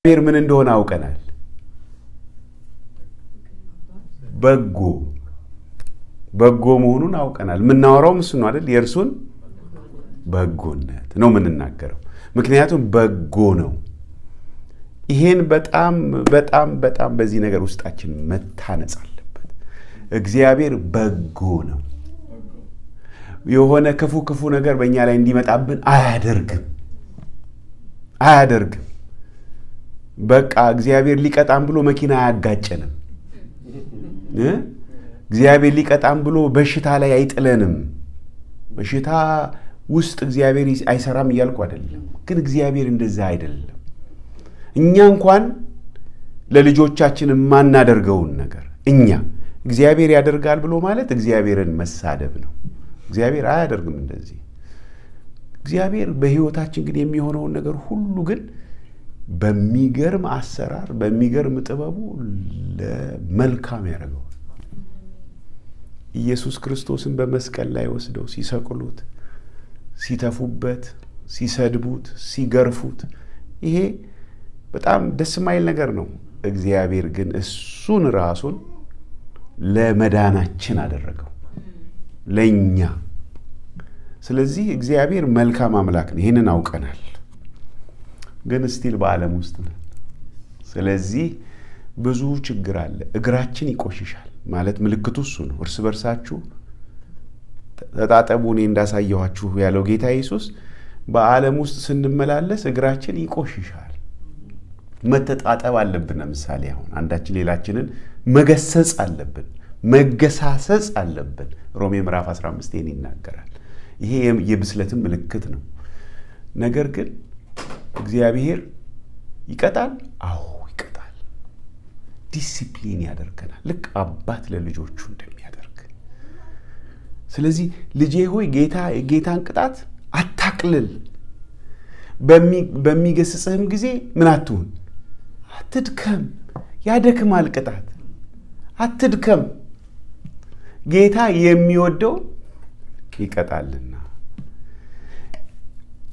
እግዚአብሔር ምን እንደሆነ አውቀናል። በጎ መሆኑን አውቀናል። የምናወራውም እሱ ነው አይደል? የእርሱን በጎነት ነው የምንናገረው። ምክንያቱም በጎ ነው። ይሄን በጣም በጣም በጣም በዚህ ነገር ውስጣችን መታነጽ አለበት። እግዚአብሔር በጎ ነው። የሆነ ክፉ ነገር በእኛ ላይ እንዲመጣብን አያደርግም። በቃ እግዚአብሔር ሊቀጣም ብሎ መኪና አያጋጨንም። እግዚአብሔር ሊቀጣም ብሎ በሽታ ላይ አይጥለንም። በሽታ ውስጥ እግዚአብሔር አይሰራም እያልኩ አይደለም፣ ግን እግዚአብሔር እንደዛ አይደለም። እኛ እንኳን ለልጆቻችን የማናደርገውን ነገር እግዚአብሔር ያደርጋል ብሎ ማለት እግዚአብሔርን መሳደብ ነው። እግዚአብሔር አያደርግም እንደዚህ። እግዚአብሔር በሕይወታችን ግን የሚሆነውን ነገር ሁሉ ግን በሚገርም አሰራር በሚገርም ጥበቡ ለመልካም ያደርገዋል። ኢየሱስ ክርስቶስን በመስቀል ላይ ወስደው ሲሰቅሉት፣ ሲተፉበት፣ ሲሰድቡት፣ ሲገርፉት ይሄ በጣም ደስ የማይል ነገር ነው። እግዚአብሔር ግን እሱን ራሱን ለመዳናችን አደረገው ለኛ። ስለዚህ እግዚአብሔር መልካም አምላክ ነው። ይህንን አውቀናል። ግን ስቲል በዓለም ውስጥ ነን። ስለዚህ ብዙ ችግር አለ። እግራችን ይቆሽሻል ማለት ምልክቱ እሱ ነው። እርስ በርሳችሁ ተጣጠቡ እኔ እንዳሳየኋችሁ ያለው ጌታ ኢየሱስ በዓለም ውስጥ ስንመላለስ እግራችን ይቆሽሻል። መተጣጠብ አለብን። ለምሳሌ አሁን አንዳችን ሌላችንን መገሰጽ አለብን፣ መገሳሰጽ አለብን። ሮሜ ምዕራፍ 15 ይህን ይናገራል። ይሄ የብስለትም ምልክት ነው። ነገር ግን እግዚአብሔር ይቀጣል። አዎ ይቀጣል። ዲሲፕሊን ያደርገናል፣ ልክ አባት ለልጆቹ እንደሚያደርግ። ስለዚህ ልጄ ሆይ ጌታን ቅጣት አታቅልል። በሚገስጽህም ጊዜ ምን አትሁን? አትድከም። ያደክማል ቅጣት። አትድከም። ጌታ የሚወደው ይቀጣልና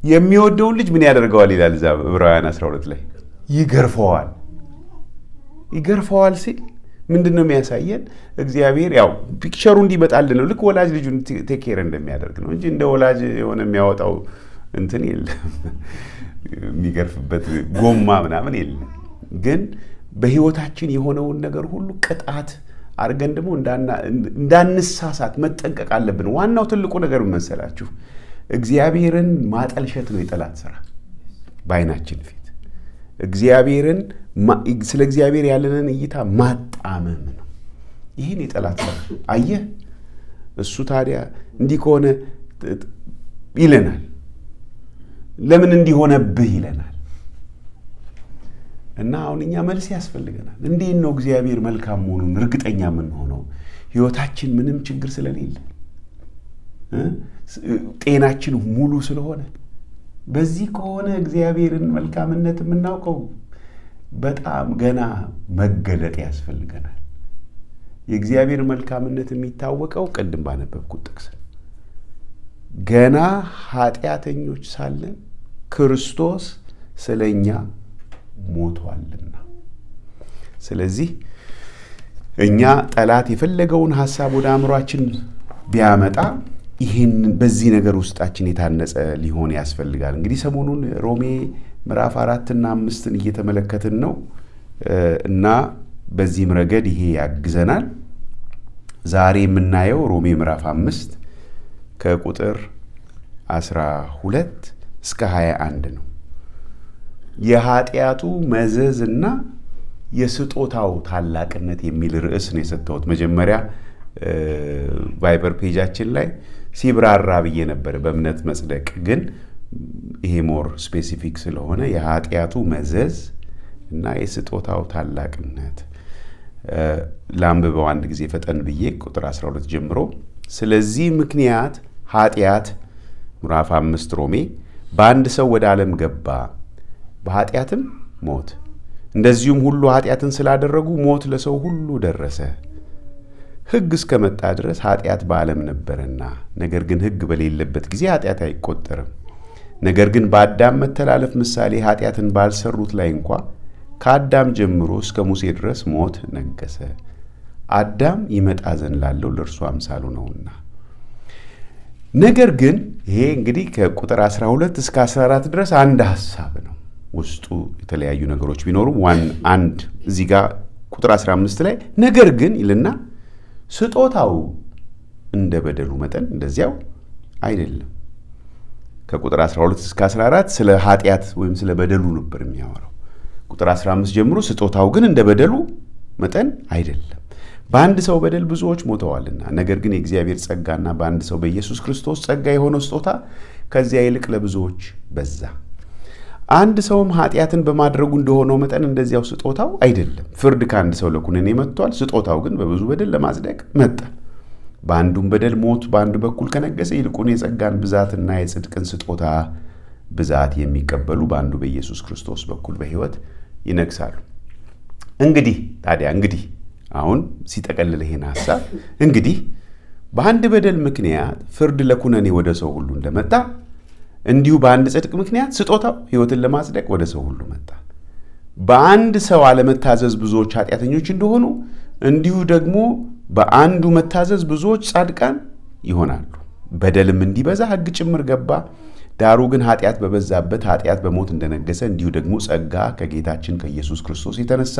የሚወደውን ልጅ ምን ያደርገዋል ይላል እዛ ዕብራውያን 12 ላይ ይገርፈዋል ሲል ምንድን ነው የሚያሳየን? እግዚአብሔር ያው ፒክቸሩ እንዲመጣልን ነው። ልክ ወላጅ ልጁን ቴክ ኬር እንደሚያደርግ ነው እንጂ እንደ ወላጅ የሆነ የሚያወጣው እንትን የለም፣ የሚገርፍበት ጎማ ምናምን የለም። ግን በሕይወታችን የሆነውን ነገር ሁሉ ቅጣት አድርገን ደግሞ እንዳንሳሳት መጠንቀቅ አለብን። ዋናው ትልቁ ነገር መሰላችሁ እግዚአብሔርን ማጠልሸት ነው የጠላት ስራ በዓይናችን ፊት። ስለ እግዚአብሔር ያለንን እይታ ማጣመም ነው። ይህን የጠላት ስራ አየህ። እሱ ታዲያ እንዲህ ከሆነ ይለናል። ለምን እንዲሆነብህ ይለናል። እና አሁን እኛ መልስ ያስፈልገናል። እንዴት ነው እግዚአብሔር መልካም መሆኑን እርግጠኛ የምንሆነው? ሕይወታችን ምንም ችግር ስለሌለ፣ ጤናችን ሙሉ ስለሆነ፣ በዚህ ከሆነ እግዚአብሔርን መልካምነት የምናውቀው በጣም ገና መገለጥ ያስፈልገናል። የእግዚአብሔር መልካምነት የሚታወቀው ቅድም ባነበብኩት ጥቅስ ገና ኃጢአተኞች ሳለን ክርስቶስ ስለኛ ሞቷልና። ስለዚህ እኛ ጠላት የፈለገውን ሐሳብ ወደ አእምሯችን ቢያመጣ ይህንን በዚህ ነገር ውስጣችን የታነጸ ሊሆን ያስፈልጋል። እንግዲህ ሰሞኑን ሮሜ ምዕራፍ 4 እና 5 እየተመለከትን ነው እና በዚህም ረገድ ይሄ ያግዘናል። ዛሬ የምናየው ሮሜ ምዕራፍ 5 ከቁጥር 12 እስከ 21 ነው። የኃጢአቱ መዘዝና የስጦታው ታላቅነት የሚል ርዕስ ነው የሰጠሁት። መጀመሪያ ቫይበር ፔጃችን ላይ ሲብራራ ብዬ ነበር በእምነት መጽደቅ፣ ግን ይሄ ሞር ስፔሲፊክ ስለሆነ የኃጢአቱ መዘዝ እና የስጦታው ታላቅነት ላንብበው አንድ ጊዜ ፈጠን ብዬ ቁጥር 12 ጀምሮ። ስለዚህ ምክንያት ኃጢአት ምዕራፍ 5 ሮሜ በአንድ ሰው ወደ ዓለም ገባ፣ በኃጢአትም ሞት፣ እንደዚሁም ሁሉ ኃጢአትን ስላደረጉ ሞት ለሰው ሁሉ ደረሰ። ሕግ እስከመጣ ድረስ ኃጢአት በዓለም ነበረና፣ ነገር ግን ሕግ በሌለበት ጊዜ ኃጢአት አይቆጠርም። ነገር ግን በአዳም መተላለፍ ምሳሌ ኃጢአትን ባልሰሩት ላይ እንኳ ከአዳም ጀምሮ እስከ ሙሴ ድረስ ሞት ነገሰ። አዳም ይመጣ ዘንድ ላለው ለእርሱ አምሳሉ ነውና። ነገር ግን ይሄ እንግዲህ ከቁጥር 12 እስከ 14 ድረስ አንድ ሐሳብ ነው። ውስጡ የተለያዩ ነገሮች ቢኖሩም አንድ እዚህ ጋር ቁጥር 15 ላይ ነገር ግን ይልና ስጦታው እንደ በደሉ መጠን እንደዚያው አይደለም። ከቁጥር 12 እስከ 14 ስለ ኃጢአት ወይም ስለ በደሉ ነበር የሚያወራው። ቁጥር 15 ጀምሮ ስጦታው ግን እንደ በደሉ መጠን አይደለም። በአንድ ሰው በደል ብዙዎች ሞተዋልና፣ ነገር ግን የእግዚአብሔር ጸጋና በአንድ ሰው በኢየሱስ ክርስቶስ ጸጋ የሆነው ስጦታ ከዚያ ይልቅ ለብዙዎች በዛ። አንድ ሰውም ኃጢአትን በማድረጉ እንደሆነው መጠን እንደዚያው ስጦታው አይደለም። ፍርድ ከአንድ ሰው ለኩነኔ መጥቷል፣ ስጦታው ግን በብዙ በደል ለማጽደቅ መጣ። በአንዱም በደል ሞት በአንዱ በኩል ከነገሰ፣ ይልቁን የጸጋን ብዛትና የጽድቅን ስጦታ ብዛት የሚቀበሉ በአንዱ በኢየሱስ ክርስቶስ በኩል በሕይወት ይነግሳሉ። እንግዲህ አሁን ሲጠቀልል ይሄን ሐሳብ እንግዲህ በአንድ በደል ምክንያት ፍርድ ለኩነኔ ወደ ሰው ሁሉ እንደመጣ እንዲሁ በአንድ ጽድቅ ምክንያት ስጦታው ሕይወትን ለማጽደቅ ወደ ሰው ሁሉ መጣ። በአንድ ሰው አለመታዘዝ ብዙዎች ኃጢአተኞች እንደሆኑ እንዲሁ ደግሞ በአንዱ መታዘዝ ብዙዎች ጻድቃን ይሆናሉ። በደልም እንዲበዛ ሕግ ጭምር ገባ። ዳሩ ግን ኃጢአት በበዛበት ኃጢአት በሞት እንደነገሰ እንዲሁ ደግሞ ጸጋ ከጌታችን ከኢየሱስ ክርስቶስ የተነሳ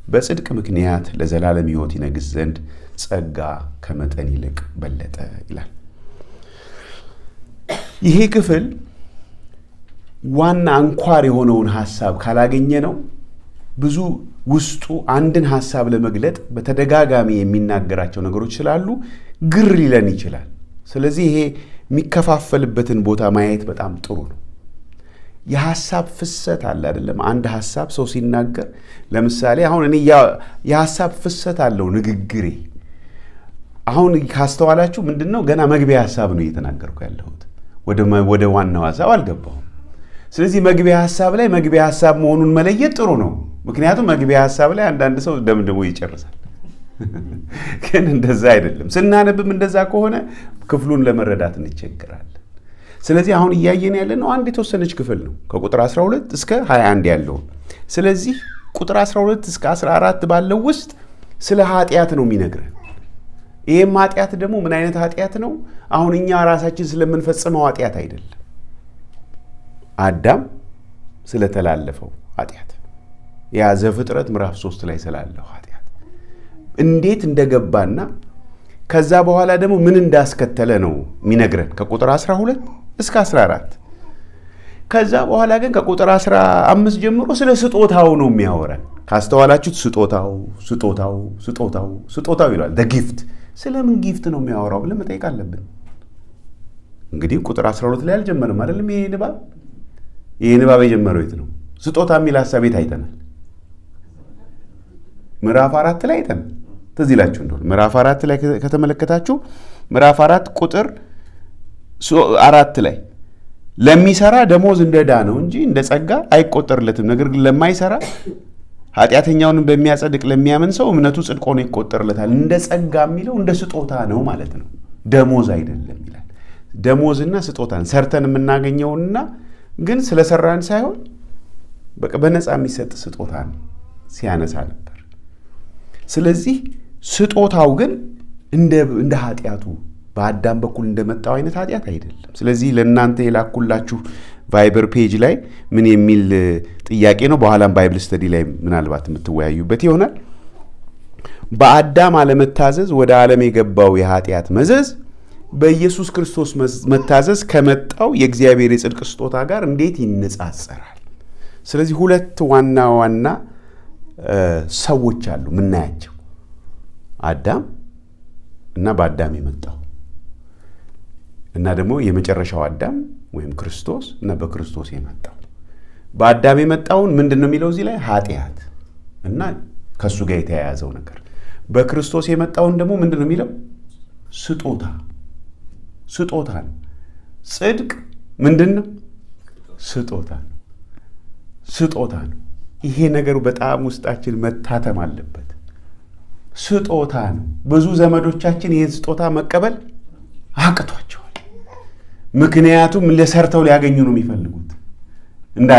በጽድቅ ምክንያት ለዘላለም ሕይወት ይነግስ ዘንድ ጸጋ ከመጠን ይልቅ በለጠ ይላል። ይሄ ክፍል ዋና አንኳር የሆነውን ሐሳብ ካላገኘ ነው ብዙ ውስጡ አንድን ሐሳብ ለመግለጥ በተደጋጋሚ የሚናገራቸው ነገሮች ስላሉ ግር ሊለን ይችላል። ስለዚህ ይሄ የሚከፋፈልበትን ቦታ ማየት በጣም ጥሩ ነው። የሐሳብ ፍሰት አለ አይደለም? አንድ ሐሳብ ሰው ሲናገር ለምሳሌ አሁን እኔ የሐሳብ ፍሰት አለው ንግግሬ። አሁን ካስተዋላችሁ ምንድነው ገና መግቢያ ሐሳብ ነው እየተናገርኩ ያለሁት፣ ወደ ዋናው ሐሳብ አልገባሁም። ስለዚህ መግቢያ ሐሳብ ላይ መግቢያ ሐሳብ መሆኑን መለየት ጥሩ ነው። ምክንያቱም መግቢያ ሐሳብ ላይ አንዳንድ ሰው ደምድሞ ይጨርሳል። ግን እንደዛ አይደለም። ስናነብም እንደዛ ከሆነ ክፍሉን ለመረዳት እንቸገራለን። ስለዚህ አሁን እያየን ያለነው አንድ የተወሰነች ክፍል ነው፣ ከቁጥር 12 እስከ 21 ያለው። ስለዚህ ቁጥር 12 እስከ 14 ባለው ውስጥ ስለ ኃጢአት ነው የሚነግረን። ይህም ኃጢአት ደግሞ ምን አይነት ኃጢአት ነው? አሁን እኛ ራሳችን ስለምንፈጽመው ኃጢአት አይደለም፣ አዳም ስለተላለፈው ኃጢአት፣ ያ ዘፍጥረት ምዕራፍ 3 ላይ ስላለው ኃጢአት እንዴት እንደገባና ከዛ በኋላ ደግሞ ምን እንዳስከተለ ነው የሚነግረን ከቁጥር 12 እስከ 14። ከዛ በኋላ ግን ከቁጥር 15 ጀምሮ ስለ ስጦታው ነው የሚያወራን። ካስተዋላችሁት ስጦታው ይላል። ጊፍት። ስለምን ጊፍት ነው የሚያወራው ብለን መጠየቅ አለብን። እንግዲህ ቁጥር 12 ላይ አልጀመርም አይደለም? ይሄ ንባብ የጀመረው የት ነው? ስጦታ የሚል ሐሳብ የት አይተናል? ምዕራፍ 4 ላይ አይተናል። ትዝ ይላችሁ እንደሆነ ምዕራፍ 4 ላይ ከተመለከታችሁ ምዕራፍ 4 ቁጥር 4 ላይ ለሚሰራ ደሞዝ እንደ ዕዳ ነው እንጂ እንደ ጸጋ አይቆጠርለትም። ነገር ግን ለማይሰራ ኃጢአተኛውንም በሚያጸድቅ ለሚያምን ሰው እምነቱ ጽድቅ ሆኖ ይቆጠርለታል። እንደ ጸጋ የሚለው እንደ ስጦታ ነው ማለት ነው፣ ደሞዝ አይደለም ይላል። ደሞዝና ስጦታን ሰርተን የምናገኘውና ግን ስለሰራን ሳይሆን በነፃ የሚሰጥ ስጦታ ነው ሲያነሳ ነበር። ስለዚህ ስጦታው ግን እንደ ኃጢአቱ በአዳም በኩል እንደመጣው አይነት ኃጢአት አይደለም። ስለዚህ ለእናንተ የላኩላችሁ ቫይበር ፔጅ ላይ ምን የሚል ጥያቄ ነው፣ በኋላም ባይብል ስተዲ ላይ ምናልባት የምትወያዩበት ይሆናል። በአዳም አለመታዘዝ ወደ ዓለም የገባው የኃጢአት መዘዝ በኢየሱስ ክርስቶስ መታዘዝ ከመጣው የእግዚአብሔር የጽድቅ ስጦታ ጋር እንዴት ይነጻጸራል? ስለዚህ ሁለት ዋና ዋና ሰዎች አሉ ምናያቸው፣ አዳም እና በአዳም የመጣው እና ደግሞ የመጨረሻው አዳም ወይም ክርስቶስ እና በክርስቶስ የመጣው። በአዳም የመጣውን ምንድን ነው የሚለው እዚህ ላይ? ኃጢአት እና ከሱ ጋር የተያያዘው ነገር። በክርስቶስ የመጣውን ደግሞ ምንድን ነው የሚለው? ስጦታ ነው። ጽድቅ ምንድን ነው? ስጦታ ነው። ይሄ ነገሩ በጣም ውስጣችን መታተም አለበት። ስጦታ ነው። ብዙ ዘመዶቻችን ይህን ስጦታ መቀበል አቅቷቸዋል። ምክንያቱም ለሰርተው ሊያገኙ ነው የሚፈልጉት። እንደ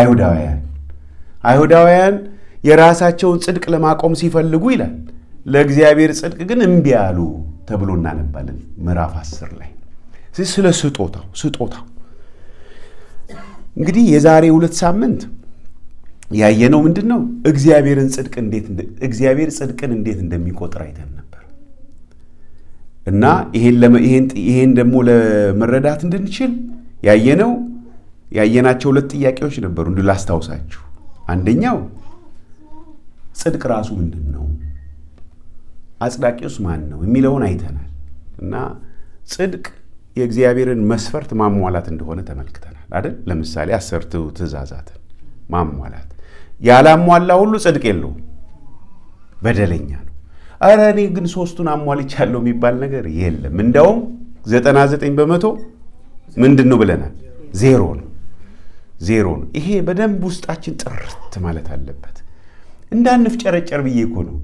አይሁዳውያን የራሳቸውን ጽድቅ ለማቆም ሲፈልጉ ይላል ለእግዚአብሔር ጽድቅ ግን እምቢ አሉ ተብሎ እናነባለን ምዕራፍ 10 ላይ። ስለ ስጦታው እንግዲህ የዛሬ 2 ሳምንት ያየነው ምንድነው? እግዚአብሔር ጽድቅን እንዴት እንደሚቆጥር አይተን ነበር እና ይሄን ደግሞ ለመረዳት እንድንችል ያየናቸው 2 ጥያቄዎች ነበሩ ላስታውሳችሁ። አንደኛው ጽድቅ ራሱ ምንድነው? አጽዳቂውስ ማን ነው የሚለውን አይተናል እና ጽድቅ የእግዚአብሔርን መስፈርት ማሟላት እንደሆነ ተመልክተናል አይደል? ለምሳሌ 10ቱ ትእዛዛትን ማሟላት ያላሟላ ሁሉ ጽድቅ የለውም፣ በደለኛ ነው። ኧረ እኔ ግን 3ቱን አሟልቻለሁ የሚባል ነገር የለም። እንደውም 99% ምንድነው ብለናል? ዜሮ ነው። ይሄ በደንብ ውስጣችን ጥርት ማለት አለበት። እንዳንፍጨረጨር ብዬ እኮ ነው።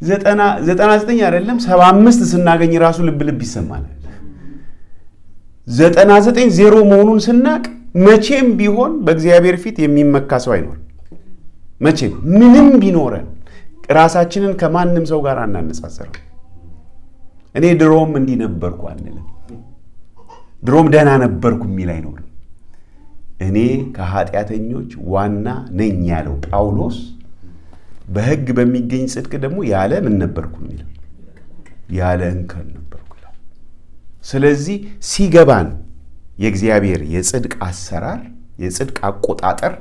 99 አይደለም 75 ስናገኝ ራሱ ልብ ይሰማናል። 99 ዜሮ መሆኑን ስናቅ መቼም ቢሆን በእግዚአብሔር ፊት የሚመካ ሰው አይኖርም። መቼም ምንም ቢኖረን ራሳችንን ከማንም ሰው ጋር አናነጻጽርም። እኔ ድሮም እንዲህ ነበርኩ አንልም። ድሮም ደህና ነበርኩ የሚል አይኖርም። እኔ ከኃጢአተኞች ዋና ነኝ ያለው ጳውሎስ በሕግ በሚገኝ ጽድቅ ደግሞ ያለ ምን ነበርኩ የሚለው ያለ እንከን ነበርኩ ይላል። ስለዚህ ሲገባን የእግዚአብሔር የጽድቅ አሰራር፣ የጽድቅ አቆጣጠር፣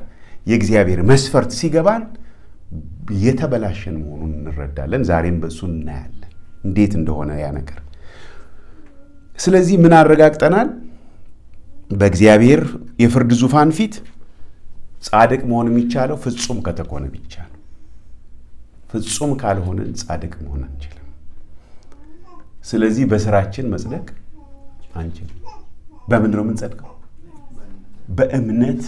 የእግዚአብሔር መስፈርት ሲገባን የተበላሸን መሆኑን እንረዳለን። ዛሬም በሱ እናያለን እንዴት እንደሆነ ያ ነገር። ስለዚህ ምን አረጋግጠናል? በእግዚአብሔር የፍርድ ዙፋን ፊት ጻድቅ መሆን የሚቻለው ፍጹም ከተኮነ ብቻ ነው። ፍጹም ካልሆነን ጻድቅ መሆን አንችልም። ስለዚህ በስራችን መጽደቅ አንችልም። በምንድን ነው የምንጸድቀው? በእምነት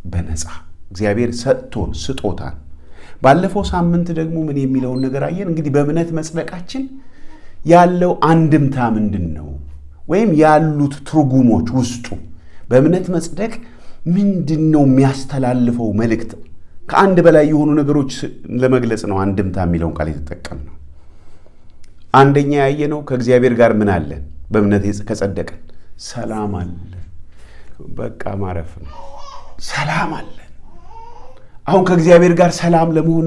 በነፃ እግዚአብሔር ሰጥቶን ስጦታን። ባለፈው ሳምንት ደግሞ ምን የሚለውን ነገር አየን። እንግዲህ በእምነት መጽደቃችን ያለው አንድምታ ምንድን ነው? ወይም ያሉት ትርጉሞች ውስጡ በእምነት መጽደቅ ምንድን ነው የሚያስተላልፈው መልእክት? ከአንድ በላይ የሆኑ ነገሮች ለመግለጽ ነው አንድምታ የሚለውን ቃል የተጠቀምነው። አንደኛ ያየነው ከእግዚአብሔር ጋር ምን አለን? በእምነት ከጸደቀን ሰላም አለን። በቃ ማረፍ ነው። ሰላም አለን። አሁን ከእግዚአብሔር ጋር ሰላም ለመሆን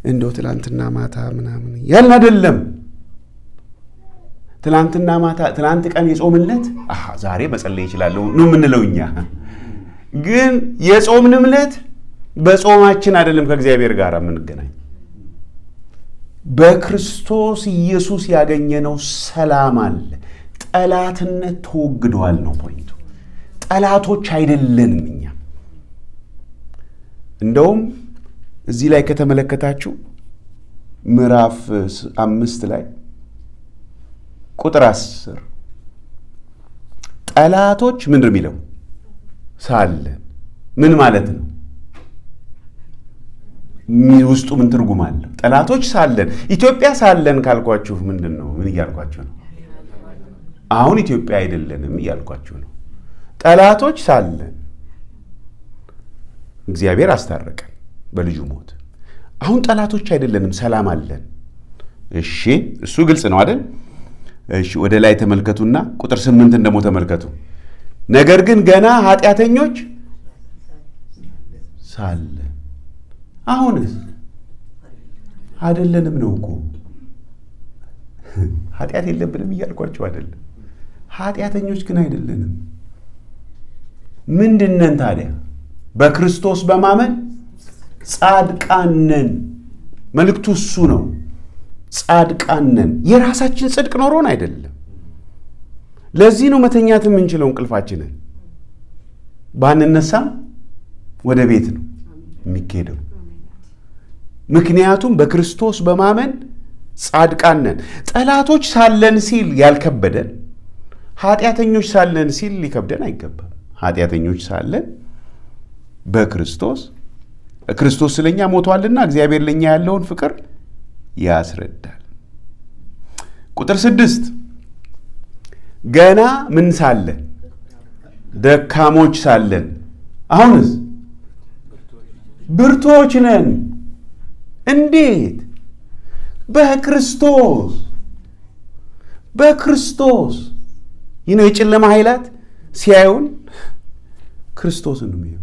እንደው ትላንትና ማታ ምናምን ያልን አይደለም። ትላንት ቀን የጾምለት ዛሬ መጸለይ ይችላለሁ ነው የምንለው እኛ። ግን የጾምንለት በጾማችን አይደለም ከእግዚአብሔር ጋር የምንገናኝ። በክርስቶስ ኢየሱስ ያገኘነው ሰላም አለ። ጠላትነት ተወግዷል ነው ፖይንቱ። ጠላቶች አይደለንም እኛ። እንደውም እዚህ ላይ ከተመለከታችሁ ምዕራፍ 5 ላይ ቁጥር 10 ጠላቶች ምንድን ነው የሚለው? ሳለን ምን ማለት ነው? ውስጡ ምን ትርጉም አለው? ጠላቶች ሳለን። ኢትዮጵያ ሳለን ካልኳችሁ ምንድን ነው? ምን እያልኳችሁ ነው? አሁን ኢትዮጵያ አይደለንም እያልኳችሁ ነው። ጠላቶች ሳለን እግዚአብሔር አስታረቀን በልጁ ሞት። አሁን ጠላቶች አይደለንም፣ ሰላም አለን። እሺ፣ እሱ ግልጽ ነው አይደል? እሺ፣ ወደ ላይ ተመልከቱና ቁጥር 8 ደግሞ ተመልከቱ። ነገር ግን ገና ኃጢአተኞች ሳለን። አሁንስ አይደለንም ነው እኮ። ኃጢአት የለብንም እያልኳቸው አይደለም። ኃጢአተኞች ግን አይደለንም። ምንድነን ታዲያ? በክርስቶስ በማመን ጻድቃን ነን። መልእክቱ እሱ ነው። ጻድቃን ነን። የራሳችን ጽድቅ ኖሮን አይደለም። ለዚህ ነው መተኛት የምንችለው እንቅልፋችንን። ባንነሳም ወደ ቤት ነው የሚካሄደው። ምክንያቱም በክርስቶስ በማመን ጻድቃን ነን። ጠላቶች ሳለን ሲል ያልከበደን፣ ኃጢአተኞች ሳለን ሲል ሊከብደን አይገባም። ኃጢአተኞች ሳለን ክርስቶስ ስለኛ ሞቷልና እግዚአብሔር ለኛ ያለውን ፍቅር ያስረዳል። ቁጥር 6 ገና ምን ሳለን? ደካሞች ሳለን። አሁንስ ብርቶች ነን። እንዴት? በክርስቶስ የጨለማ ኃይላት ሲያዩን ክርስቶስን ነው የሚያዩት።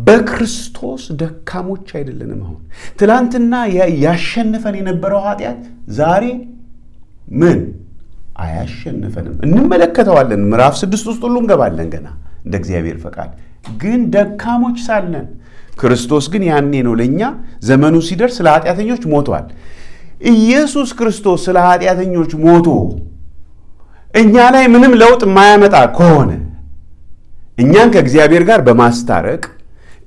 በክርስቶስ ደካሞች አይደለንም። አሁን ትላንትና ያሸንፈን የነበረው ኃጢአት ዛሬ ምን አያሸንፈንም። እንመለከተዋለን። ምዕራፍ 6 ውስጥ ሁሉ እንገባለን ገና እንደ እግዚአብሔር ፈቃድ። ግን ደካሞች ሳለን ክርስቶስ ግን ያኔ ነው ለእኛ ዘመኑ ሲደርስ ስለ ኃጢአተኞች ሞቷል። ኢየሱስ ክርስቶስ ስለ ኃጢአተኞች ሞቶ እኛ ላይ ምንም ለውጥ የማያመጣ ከሆነ እኛን ከእግዚአብሔር ጋር በማስታረቅ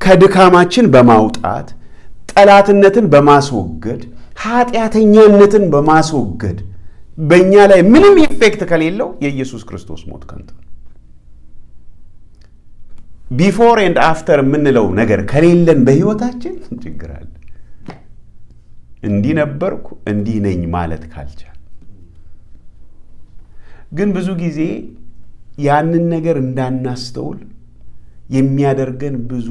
ከድካማችን በማውጣት ጠላትነትን በማስወገድ ኃጢአተኛነትን በማስወገድ በእኛ ላይ ምንም ኢፌክት ከሌለው የኢየሱስ ክርስቶስ ሞት ከንቱ። ቢፎር ኤንድ አፍተር የምንለው ነገር ከሌለን በሕይወታችን ችግር አለ። እንዲህ ነበርኩ እንዲህ ነኝ ማለት ካልቻል ግን ብዙ ጊዜ ያንን ነገር እንዳናስተውል የሚያደርገን ብዙ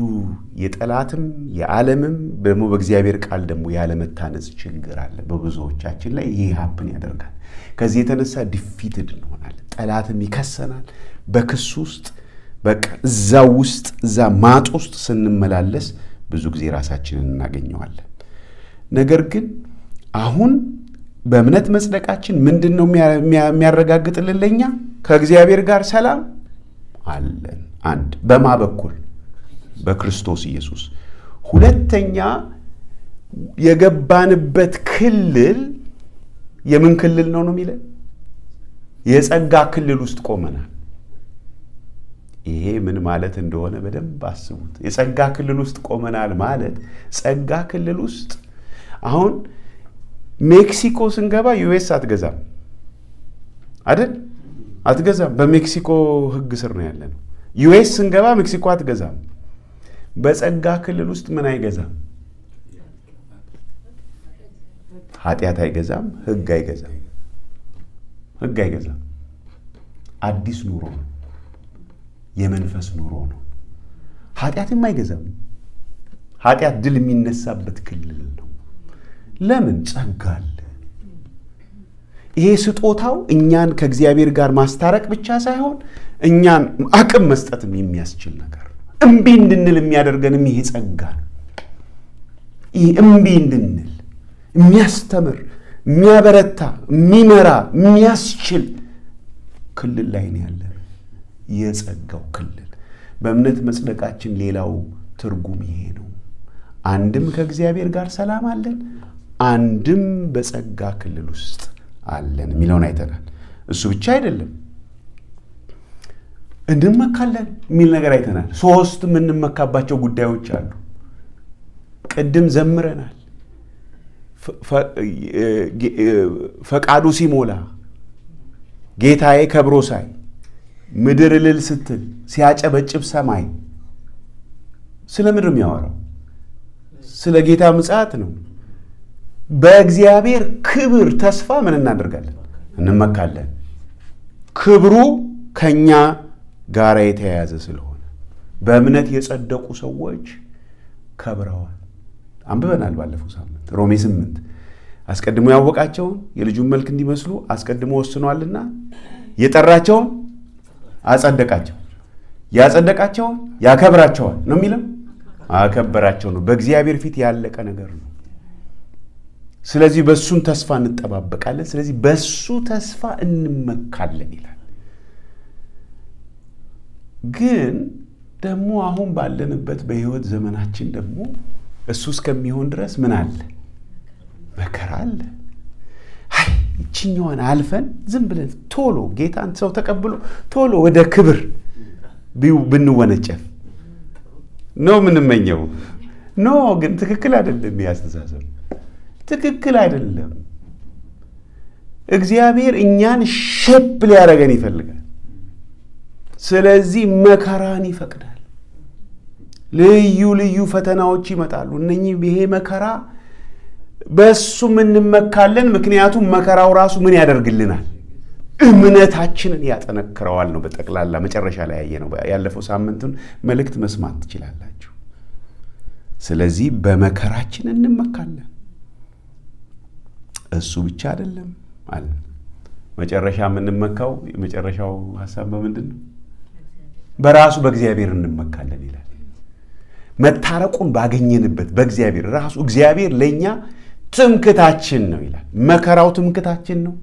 የጠላትም የዓለምም ደግሞ በእግዚአብሔር ቃል ደግሞ ያለመታነጽ ችግር አለ በብዙዎቻችን ላይ። ይሄ ሀፕን ያደርጋል። ከዚህ የተነሳ ዲፊትድ እንሆናለን። ጠላትም ይከሰናል። በክስ ውስጥ በቃ እዛ ማጥ ውስጥ ስንመላለስ ብዙ ጊዜ ራሳችንን እናገኘዋለን። ነገር ግን አሁን በእምነት መጽደቃችን ምንድን ነው የሚያረጋግጥልን? ለኛ ከእግዚአብሔር ጋር ሰላም አለን። አንድ በማ በኩል በክርስቶስ ኢየሱስ። ሁለተኛ የገባንበት ክልል የምን ክልል ነው የሚለን? የጸጋ ክልል ውስጥ ቆመናል። ይሄ ምን ማለት እንደሆነ በደንብ አስቡት። የጸጋ ክልል ውስጥ ቆመናል ማለት ጸጋ ክልል ውስጥ አሁን ሜክሲኮ ስንገባ ዩኤስ አትገዛም አይደል? አትገዛም። በሜክሲኮ ሕግ ስር ነው ያለነው። ዩኤስ ስንገባ ሜክሲኮ አትገዛም። በጸጋ ክልል ውስጥ ምን አይገዛም? ኃጢአት አይገዛም። ሕግ አይገዛም። አዲስ ኑሮ ነው። የመንፈስ ኑሮ ነው። ኃጢአትም አይገዛም። ኃጢአት ድል የሚነሳበት ክልል ነው። ለምን? ጸጋ አለ። ይሄ ስጦታው እኛን ከእግዚአብሔር ጋር ማስታረቅ ብቻ ሳይሆን እኛን አቅም መስጠትም የሚያስችል ነገር ነው። እምቢ እንድንል የሚያደርገንም ይሄ ጸጋ ነው። ይህ እምቢ እንድንል የሚያስተምር፣ የሚያበረታ፣ የሚመራ፣ የሚያስችል ክልል ላይ ነው ያለ የጸጋው ክልል። በእምነት መጽደቃችን ሌላው ትርጉም ይሄ ነው። አንድም ከእግዚአብሔር ጋር ሰላም አለን፣ አንድም በጸጋ ክልል ውስጥ አለን የሚለውን አይተናል። እሱ ብቻ አይደለም፣ እንመካለን የሚል ነገር አይተናል። 3 የምንመካባቸው ጉዳዮች አሉ። ቅድም ዘምረናል። ፈቃዱ ሲሞላ ጌታዬ ከብሮ ሳይ ምድር እልል ስትል ሲያጨበጭብ ሰማይ። ስለ ምድር የሚያወራው ስለ ጌታ ምጽአት ነው። በእግዚአብሔር ክብር ተስፋ ምን እናደርጋለን? እንመካለን። ክብሩ ከኛ ጋር የተያያዘ ስለሆነ በእምነት የጸደቁ ሰዎች ከብረዋል። አንብበናል ባለፈው ሳምንት ሮሜ 8 አስቀድሞ ያወቃቸውን የልጁን መልክ እንዲመስሉ አስቀድሞ ወስኗልና የጠራቸውን አጸደቃቸው፣ ያጸደቃቸውን ያከብራቸዋል ነው የሚለው። አከበራቸው ነው። በእግዚአብሔር ፊት ያለቀ ነገር ነው። ስለዚህ በሱን ተስፋ እንጠባበቃለን። ስለዚህ በሱ ተስፋ እንመካለን ይላል። ግን ደግሞ አሁን ባለንበት በሕይወት ዘመናችን ደግሞ እሱ እስከሚሆን ድረስ ምን አለ? መከራ አለ። አይ እችኛዋን አልፈን ዝም ብለን ቶሎ ጌታን ሰው ተቀብሎ ቶሎ ወደ ክብር ብንወነጨፍ ነው የምንመኘው። ኖ ግን ትክክል አይደለም። ያስተሳሰብ ትክክል አይደለም። እግዚአብሔር እኛን ሼፕ ሊያደርገን ይፈልጋል። ስለዚህ መከራን ይፈቅዳል። ልዩ ልዩ ፈተናዎች ይመጣሉ። እነኚህ ይሄ መከራ በሱ እንመካለን። ምክንያቱም መከራው ራሱ ምን ያደርግልናል? እምነታችንን ያጠነክረዋል ነው። በጠቅላላ መጨረሻ ላይ ያየ ነው። ያለፈው ሳምንቱን መልእክት መስማት ትችላላችሁ። ስለዚህ በመከራችን እንመካለን። እሱ ብቻ አይደለም አለ። መጨረሻ የምንመካው የመጨረሻው ሐሳብ በምንድን ነው? በራሱ በእግዚአብሔር እንመካለን ይላል። መታረቁን ባገኘንበት በእግዚአብሔር ራሱ እግዚአብሔር ለኛ ትምክታችን ነው ይላል። መከራው ትምክታችን ነው።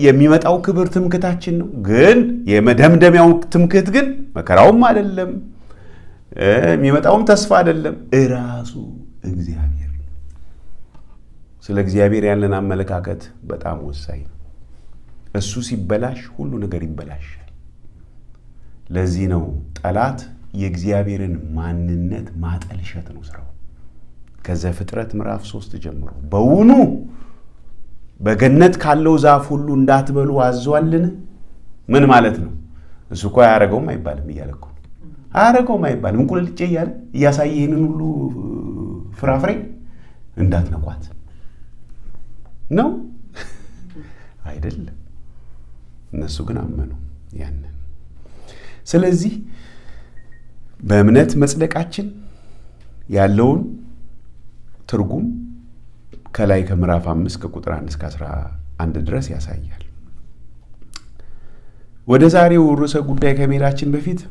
የሚመጣው ክብር ትምክታችን ነው። ግን የመደምደሚያው ትምክት ግን መከራውም አይደለም፣ የሚመጣውም ተስፋ አይደለም፣ እራሱ እግዚአብሔር ነው። ስለ እግዚአብሔር ያለን አመለካከት በጣም ወሳኝ ነው። እሱ ሲበላሽ ሁሉ ነገር ይበላሻል። ለዚህ ነው ጠላት የእግዚአብሔርን ማንነት ማጠልሸት ነው ስራው። ከዘፍጥረት ምዕራፍ 3 ጀምሮ በውኑ በገነት ካለው ዛፍ ሁሉ እንዳትበሉ አዟልን? ምን ማለት ነው? እሱ እኮ አያረገውም አይባልም እያለ እኮ አያረገውም አይባልም። እንቁልልጬ እያለ እያሳየ ይህንን ሁሉ ፍራፍሬ እንዳትነኳት ነው አይደለም። እነሱ ግን አመኑ ያንን። ስለዚህ በእምነት መጽደቃችን ያለውን ትርጉም ከላይ ከምዕራፍ 5 ከቁጥር 1 እስከ 11 ድረስ ያሳያል። ወደ ዛሬው ርዕሰ ጉዳይ ከመሄዳችን በፊት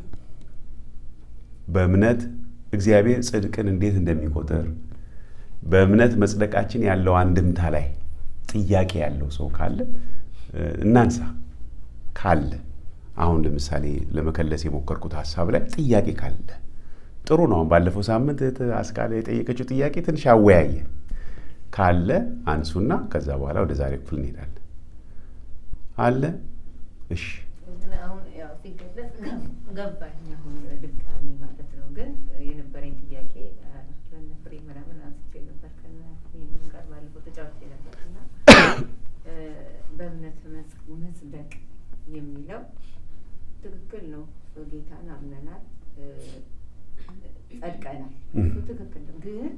በእምነት እግዚአብሔር ጽድቅን እንዴት እንደሚቆጥር በእምነት መጽደቃችን ያለው አንድምታ ላይ ጥያቄ ያለው ሰው ካለ እናንሳ። ካለ አሁን ለምሳሌ ለመከለስ የሞከርኩት ሐሳብ ላይ ጥያቄ ካለ ጥሩ ነው። ባለፈው ሳምንት አስካለ የጠየቀችው ጥያቄ ትንሽ አወያየ። ካለ አንሱና ከዛ በኋላ ወደ ዛሬው ክፍል እንሄዳለን። አለ? እሺ። አሁን ያው ሲገለጽ ገባኝ። አሁን ድጋሚ ማለት ነው። ግን የነበረኝ ጥያቄ ለነፍሬ ምናምን አንስቼ ነበር ከእናንተ ጋር ባለፈው ተጫውቼ ነበርና በእምነት መጽደቅ የሚለው ትክክል ነው። ጌታን አምነናል፣ ጸድቀናል። እሱ ትክክል ነው። ግን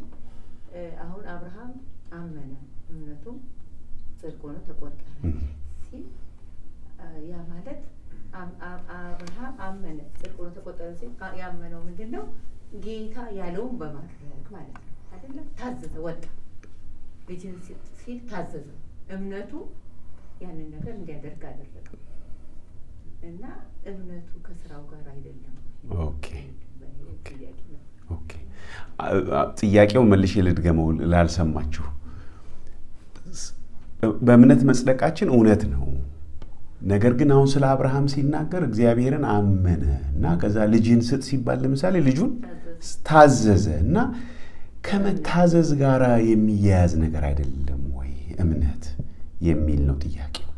አሁን አብርሃም አመነ፣ እምነቱም ጽድቅ ሆኖ ተቆጠረለት ሲል ያ ማለት አብርሃም አመነ፣ ጽድቅ ሆኖ ተቆጠረ ሲል ያመነው ምንድን ነው? ጌታ ያለውን በማድረግ ማለት ነው አይደለም? ታዘዘ፣ ወጣ ቤትን ሲል ታዘዘ። እምነቱ ያንን ነገር እንዲያደርግ አደረገው እና እምነቱ ከስራው ጋር አይደለም። ኦኬ። ጥያቄውን መልሼ ልድገመው ላልሰማችሁ። በእምነት መጽደቃችን እውነት ነው። ነገር ግን አሁን ስለ አብርሃም ሲናገር እግዚአብሔርን አመነ እና ከዛ ልጅን ስጥ ሲባል ለምሳሌ ልጁን ታዘዘ እና ከመታዘዝ ጋር የሚያያዝ ነገር አይደለም ወይ እምነት የሚል ነው ጥያቄው።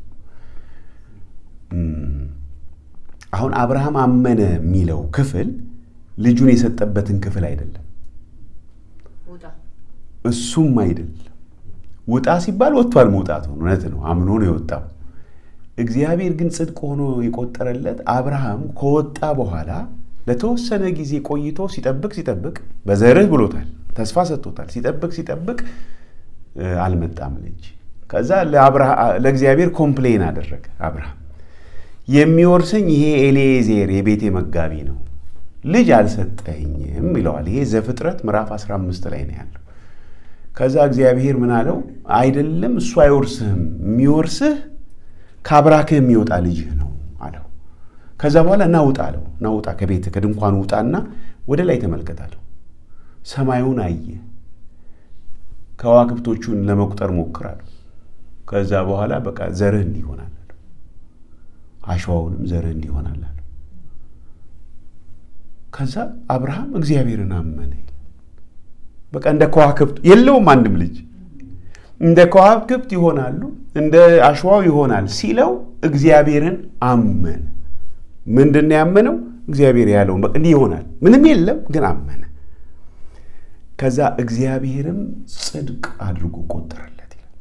አሁን አብርሃም አመነ የሚለው ክፍል ልጁን የሰጠበትን ክፍል አይደለም። እሱም አይደለም። ውጣ ሲባል ወጥቷል፣ መውጣት ሆኖ እውነት ነው፣ አምኖ ነው የወጣው። እግዚአብሔር ግን ጽድቅ ሆኖ የቆጠረለት አብርሃም ከወጣ በኋላ ለተወሰነ ጊዜ ቆይቶ ሲጠብቅ በዘርህ ብሎታል፣ ተስፋ ሰጥቶታል። ሲጠብቅ አልመጣም ልጅ። ከዛ ለእግዚአብሔር ኮምፕሌን አደረገ አብርሃም። የሚወርሰኝ ይሄ ኤሌዜር የቤቴ መጋቢ ነው፣ ልጅ አልሰጠኝም ይለዋል። ይሄ ዘፍጥረት ምዕራፍ 15 ላይ ነው ያለው። ከዛ እግዚአብሔር ምን አለው? አይደለም እሱ አይወርስህም፣ የሚወርስህ ከአብራክህ የሚወጣ ልጅህ ነው አለው። ከዛ በኋላ ናውጣ አለው። ናውጣ ከቤት ከድንኳኑ ውጣና ወደ ላይ ተመልከት አለው። ሰማዩን አየ፣ ከዋክብቶቹን ለመቁጠር ሞክራለሁ። ከዛ በኋላ በቃ ዘርህ እንዲሆናል አለው። አሸዋውንም ዘርህ እንዲሆናል አለው። ከዛ አብርሃም እግዚአብሔርን አመነ። በቃ እንደ ከዋክብት የለውም አንድም ልጅ፣ እንደ ከዋክብት ይሆናሉ፣ እንደ አሸዋው ይሆናል ሲለው እግዚአብሔርን አመነ። ምንድን ነው ያመነው? እግዚአብሔር ያለውን በቃ እንዲህ ይሆናል፣ ምንም የለም ግን አመነ። ከዛ እግዚአብሔርም ጽድቅ አድርጎ ቆጠረለት ይላል።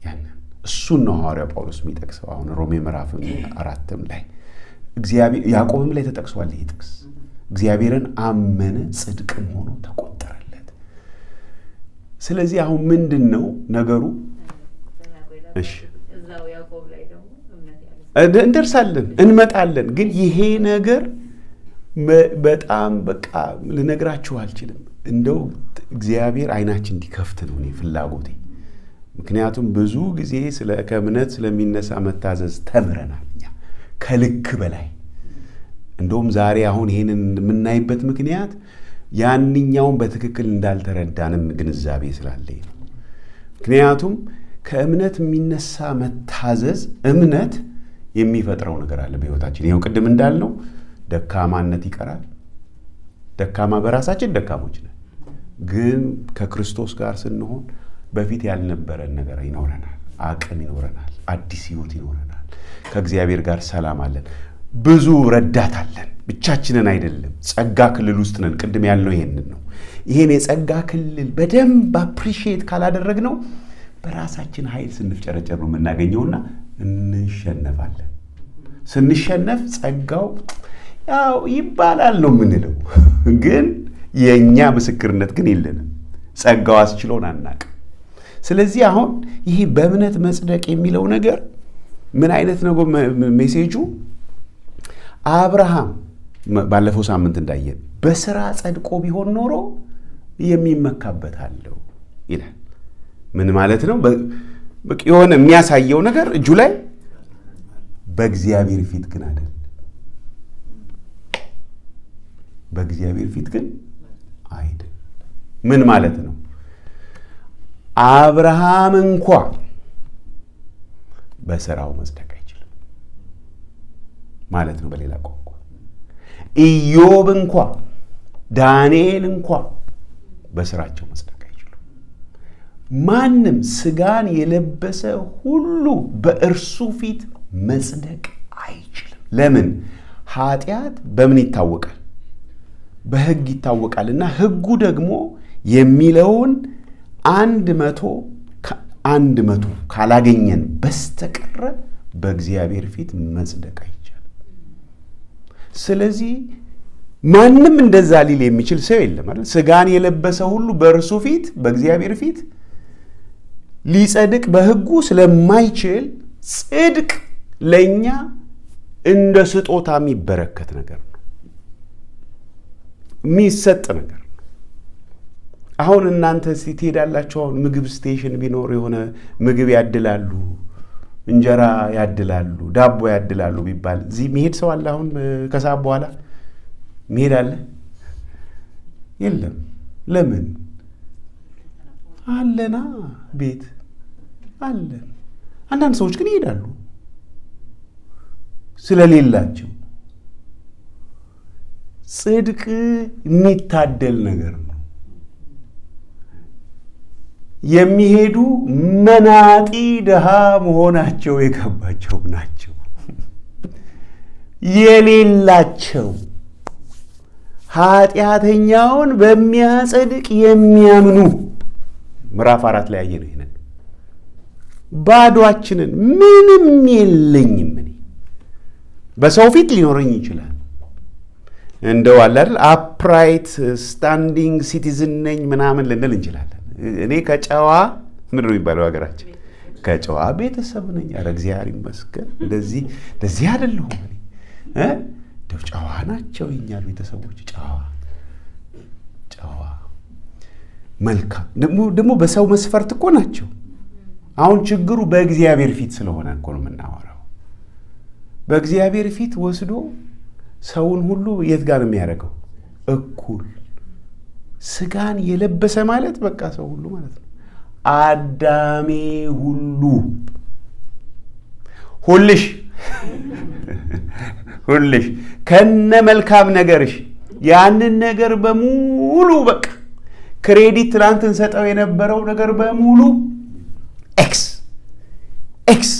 ያንን እሱን ነው ሐዋርያው ጳውሎስ የሚጠቅሰው። አሁን ሮሜ ምዕራፍ 4 ላይ እግዚአብሔር ያዕቆብም ላይ ተጠቅሷል ይሄ ጥቅስ። እግዚአብሔርን አመነ ጽድቅም ሆኖ ተቆጠረለት። ስለዚህ አሁን ምንድን ነው ነገሩ? እሺ እንደርሳለን፣ እንመጣለን። ግን ይሄ ነገር በጣም በቃ ልነግራችሁ አልችልም። እንደው እግዚአብሔር አይናችን እንዲከፍት ነው እኔ ፍላጎቴ። ምክንያቱም ብዙ ጊዜ ከእምነት ስለሚነሳ መታዘዝ ተምረናል እኛ ከልክ በላይ። እንደውም ዛሬ አሁን ይሄንን የምናይበት ምክንያት ያንኛውን በትክክል እንዳልተረዳንም ግንዛቤ ስላለኝ ነው። ምክንያቱም ከእምነት የሚነሳ መታዘዝ እምነት የሚፈጥረው ነገር አለ በሕይወታችን። ይኸው ቅድም እንዳልነው ደካማነት ይቀራል። ደካማ በራሳችን ደካሞች ነን፣ ግን ከክርስቶስ ጋር ስንሆን በፊት ያልነበረን ነገር ይኖረናል፣ አቅም ይኖረናል፣ አዲስ ሕይወት ይኖረናል። ከእግዚአብሔር ጋር ሰላም አለን፣ ብዙ ረዳት አለን። ብቻችንን አይደለም፣ ጸጋ ክልል ውስጥ ነን። ቅድም ያልነው ይሄንን ነው። ይሄን የጸጋ ክልል በደንብ አፕሪሺየት ካላደረግነው በራሳችን ኃይል ስንፍጨረጨር ነው የምናገኘውና እንሸነፋለን። ስንሸነፍ ጸጋው ያው ይባላል ነው የምንለው፣ ግን የእኛ ምስክርነት ግን የለንም። ጸጋው አስችሎን አናውቅም። ስለዚህ አሁን ይህ በእምነት መጽደቅ የሚለው ነገር ምን አይነት ነው? ሜሴጁ አብርሃም ባለፈው ሳምንት እንዳየን በስራ ጸድቆ ቢሆን ኖሮ የሚመካበት አለው ይላል። ምን ማለት ነው? የሆነ የሚያሳየው ነገር እጁ ላይ በእግዚአብሔር ፊት ግን አይደል። በእግዚአብሔር ፊት ግን አይደል። ምን ማለት ነው? አብርሃም እንኳ በስራው መጽደቅ አይችልም ማለት ነው። በሌላ ቋንቋ ኢዮብ እንኳ ዳንኤል እንኳ በስራቸው መጽደቅ አይችሉም። ማንም ስጋን የለበሰ ሁሉ በእርሱ ፊት መጽደቅ አይችልም። ለምን? ኃጢአት በምን ይታወቃል? በሕግ ይታወቃልና ሕጉ ደግሞ የሚለውን 100 ካላገኘን በስተቀረ በእግዚአብሔር ፊት መጽደቅ አይቻልም። ስለዚህ ማንም እንደዛ ሊል የሚችል ሰው የለም አይደል? ስጋን የለበሰ ሁሉ በእርሱ ፊት በእግዚአብሔር ፊት ሊጸድቅ በሕጉ ስለማይችል ጽድቅ ለእኛ እንደ ስጦታ የሚበረከት ነገር ነው፣ የሚሰጥ ነገር ነው። አሁን እናንተ እስቲ ትሄዳላችሁ። አሁን ምግብ ስቴሽን ቢኖር የሆነ ምግብ ያድላሉ፣ እንጀራ ያድላሉ፣ ዳቦ ያድላሉ ቢባል እዚህ መሄድ ሰው አለ? አሁን ከሰዓት በኋላ መሄድ አለ? የለም። ለምን? አለና ቤት አለን። አንዳንድ ሰዎች ግን ይሄዳሉ ስለሌላቸው። ጽድቅ የሚታደል ነገር ነው። የሚሄዱ መናጢ ድሃ መሆናቸው የገባቸው ናቸው። የሌላቸው ኃጢአተኛውን በሚያጸድቅ የሚያምኑ ምዕራፍ 4 ላይ ያየነው ይሄንን። ባዶአችንን ምንም የለኝም እኔ በሰው ፊት ሊኖረኝ ይችላል፣ እንደው አለ አይደል አፕራይት ስታንዲንግ ሲቲዝን ነኝ ምናምን ልንል እንችላለን። እኔ ከጨዋ ምንድን ነው የሚባለው ሀገራችን? ከጨዋ ቤተሰብ ነኝ። ኧረ እግዚአብሔር ይመስገን እንደዚህ አይደለሁም እኔ እንደው ጨዋ ናቸው የኛ ቤተሰቦች። ጨዋ መልካም ደግሞ በሰው መስፈርት እኮ ናቸው። አሁን ችግሩ በእግዚአብሔር ፊት ስለሆነ እኮ ነው የምናወራው። በእግዚአብሔር ፊት ወስዶ ሰውን ሁሉ የት ጋር ነው የሚያደርገው? እኩል። ስጋን የለበሰ ማለት በቃ ሰው ሁሉ ማለት ነው። አዳሜ ሁልሽ ከነ መልካም ነገርሽ ያንን ነገር በሙሉ በቃ ክሬዲት ትናንት እንሰጠው የነበረው ነገር በሙሉ ኤክስ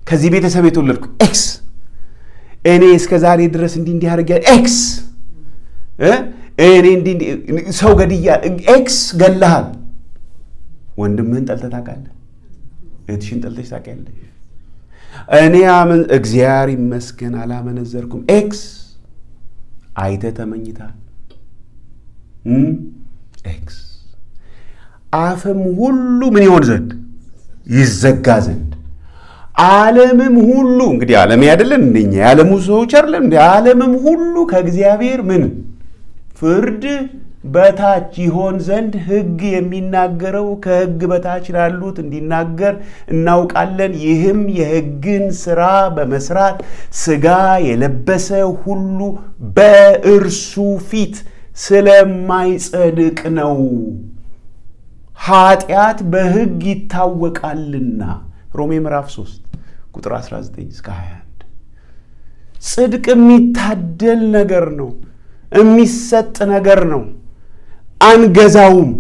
ከዚህ ቤተሰብ የተወለድኩ ኤክስ እኔ እስከ ዛሬ ድረስ እንዲህ አድርጌ ኤክስ እኔ እንዲህ ሰው ገድያ ኤክስ ገለሃል። ወንድምህን ጠልተህ ታውቃለህ? እህትሽን ጠልተሽ ታውቂያለሽ? እኔ እግዚአብሔር ይመስገን አላመነዘርኩም። ኤክስ አይተህ ተመኝታል። ኤክስ አፍም ሁሉ ምን ይሆን ዘንድ ይዘጋ ዘንድ ዓለምም ሁሉ እንግዲህ ዓለም አይደለን እንደኛ የዓለሙ ሰዎች አይደለም እንዴ? ዓለምም ሁሉ ከእግዚአብሔር ምን ፍርድ በታች ይሆን ዘንድ ሕግ የሚናገረው ከሕግ በታች ላሉት እንዲናገር እናውቃለን። ይህም የሕግን ሥራ በመስራት ሥጋ የለበሰ ሁሉ በእርሱ ፊት ስለማይጸድቅ ነው። ኃጢአት በሕግ ይታወቃልና። ሮሜ ምዕራፍ 3 ቁጥር 19-21። ጽድቅ የሚታደል ነገር ነው፣ የሚሰጥ ነገር ነው። አንገዛውም።